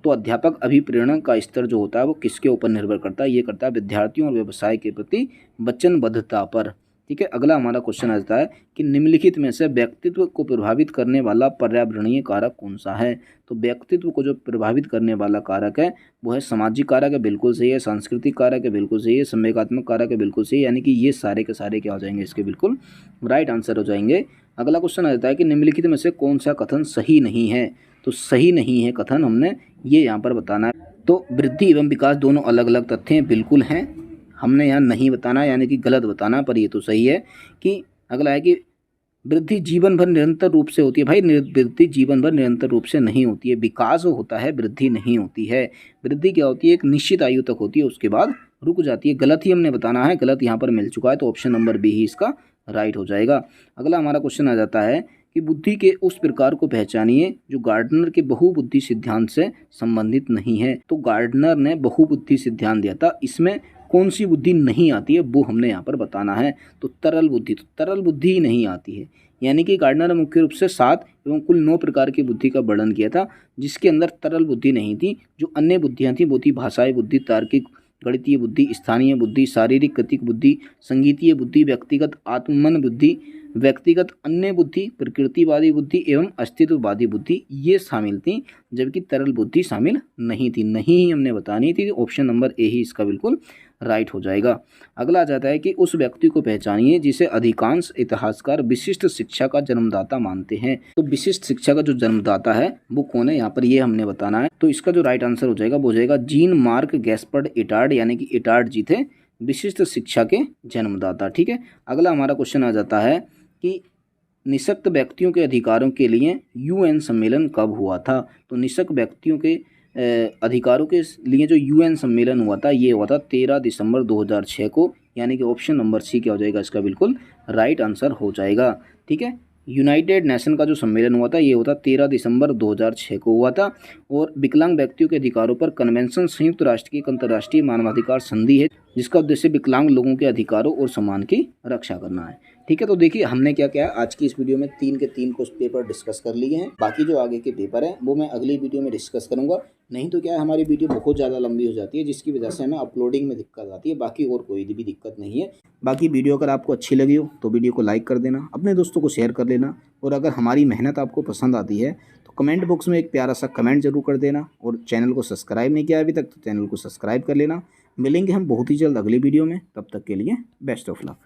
अध्यापक अभिप्रेरण का स्तर जो होता है वो किसके ऊपर निर्भर करता है, ये करता है विद्यार्थियों और व्यवसाय के प्रति वचनबद्धता पर। ठीक है। अगला हमारा क्वेश्चन आता है कि निम्नलिखित में से व्यक्तित्व को प्रभावित करने वाला पर्यावरणीय कारक कौन सा है, तो व्यक्तित्व को जो प्रभावित करने वाला कारक है वो है सामाजिक कारक है, बिल्कुल सही है, सांस्कृतिक कारक है, बिल्कुल सही है, संवेगात्मक कारक है, बिल्कुल सही है, यानी कि ये सारे के सारे क्या हो जाएंगे, इसके बिल्कुल राइट आंसर हो जाएंगे। अगला क्वेश्चन आ जाता है कि निम्नलिखित में से कौन सा कथन सही नहीं है, तो सही नहीं है कथन हमने ये यहाँ पर बताना है। तो वृद्धि एवं विकास दोनों अलग अलग तथ्य हैं, बिल्कुल हैं, हमने यहाँ नहीं बताना यानी कि गलत बताना, पर ये तो सही है। कि अगला है कि वृद्धि जीवन भर निरंतर रूप से होती है, भाई वृद्धि जीवन भर निरंतर रूप से नहीं होती है, विकास होता है, वृद्धि नहीं होती है। वृद्धि क्या होती है, एक निश्चित आयु तक होती है, उसके बाद रुक जाती है। गलत ही हमने बताना है, गलत यहाँ पर मिल चुका है, तो ऑप्शन नंबर बी ही इसका राइट हो जाएगा। अगला हमारा क्वेश्चन आ जाता है कि बुद्धि के उस प्रकार को पहचानिए जो गार्डनर के बहुबुद्धि सिद्धांत से संबंधित नहीं है, तो गार्डनर ने बहुबुद्धि सिद्धांत दिया था, इसमें कौन सी बुद्धि नहीं आती है वो हमने यहाँ पर बताना है। तो तरल बुद्धि, तो तरल बुद्धि ही नहीं आती है, यानी कि गार्डनर ने मुख्य रूप से 7 एवं कुल 9 प्रकार की बुद्धि का वर्णन किया था, जिसके अंदर तरल बुद्धि नहीं थी। जो अन्य बुद्धियाँ थी वो थी भाषाई बुद्धि, तार्किक गणितीय बुद्धि, स्थानीय बुद्धि, शारीरिक गतिक बुद्धि, संगीतीय बुद्धि, व्यक्तिगत आत्मन बुद्धि, व्यक्तिगत अन्य बुद्धि, प्रकृतिवादी बुद्धि एवं अस्तित्ववादी बुद्धि, ये शामिल थी, जबकि तरल बुद्धि शामिल नहीं थी। नहीं ही हमने बतानी थी, ऑप्शन नंबर ए ही इसका बिल्कुल राइट हो जाएगा। अगला आ जाता है कि उस व्यक्ति को पहचानिए जिसे अधिकांश इतिहासकार विशिष्ट शिक्षा का जन्मदाता मानते हैं। तो विशिष्ट शिक्षा का जो जन्मदाता है वो कौन है, यहाँ पर ये हमने बताना है। तो इसका जो राइट आंसर हो जाएगा वो हो जाएगा जीन मार्क गैस्पर्ड इटार्ड, यानी कि इटार्ड जी थे विशिष्ट शिक्षा के जन्मदाता। ठीक है। अगला हमारा क्वेश्चन आ जाता है कि निःशक्त व्यक्तियों के अधिकारों के लिए यूएन सम्मेलन कब हुआ था। तो निःशक्त व्यक्तियों के अधिकारों के लिए जो यूएन सम्मेलन हुआ था ये हुआ था 13 दिसंबर 2006 को, यानी कि ऑप्शन नंबर सी क्या हो जाएगा इसका बिल्कुल राइट आंसर हो जाएगा। ठीक है। यूनाइटेड नेशन का जो सम्मेलन हुआ था ये होता 13 दिसंबर 2006 को हुआ था। और विकलांग व्यक्तियों के अधिकारों पर कन्वेंशन संयुक्त राष्ट्र की एक अंतर्राष्ट्रीय मानवाधिकार संधि है जिसका उद्देश्य विकलांग लोगों के अधिकारों और सम्मान की रक्षा करना है। ठीक है। तो देखिए हमने क्या किया आज की इस वीडियो में 3 के 3 क्वेश्चन पेपर डिस्कस कर लिए हैं। बाकी जो आगे के पेपर हैं वो मैं अगली वीडियो में डिस्कस करूंगा। नहीं तो क्या है हमारी वीडियो बहुत ज़्यादा लंबी हो जाती है जिसकी वजह से हमें अपलोडिंग में दिक्कत आती है, बाकी और कोई भी दिक्कत नहीं है। बाकी वीडियो अगर आपको अच्छी लगी हो तो वीडियो को लाइक कर देना, अपने दोस्तों को शेयर कर लेना, और अगर हमारी मेहनत आपको पसंद आती है तो कमेंट बॉक्स में एक प्यारा सा कमेंट जरूर कर देना, और चैनल को सब्सक्राइब नहीं किया अभी तक तो चैनल को सब्सक्राइब कर लेना। मिलेंगे हम बहुत ही जल्द अगली वीडियो में, तब तक के लिए बेस्ट ऑफ लक।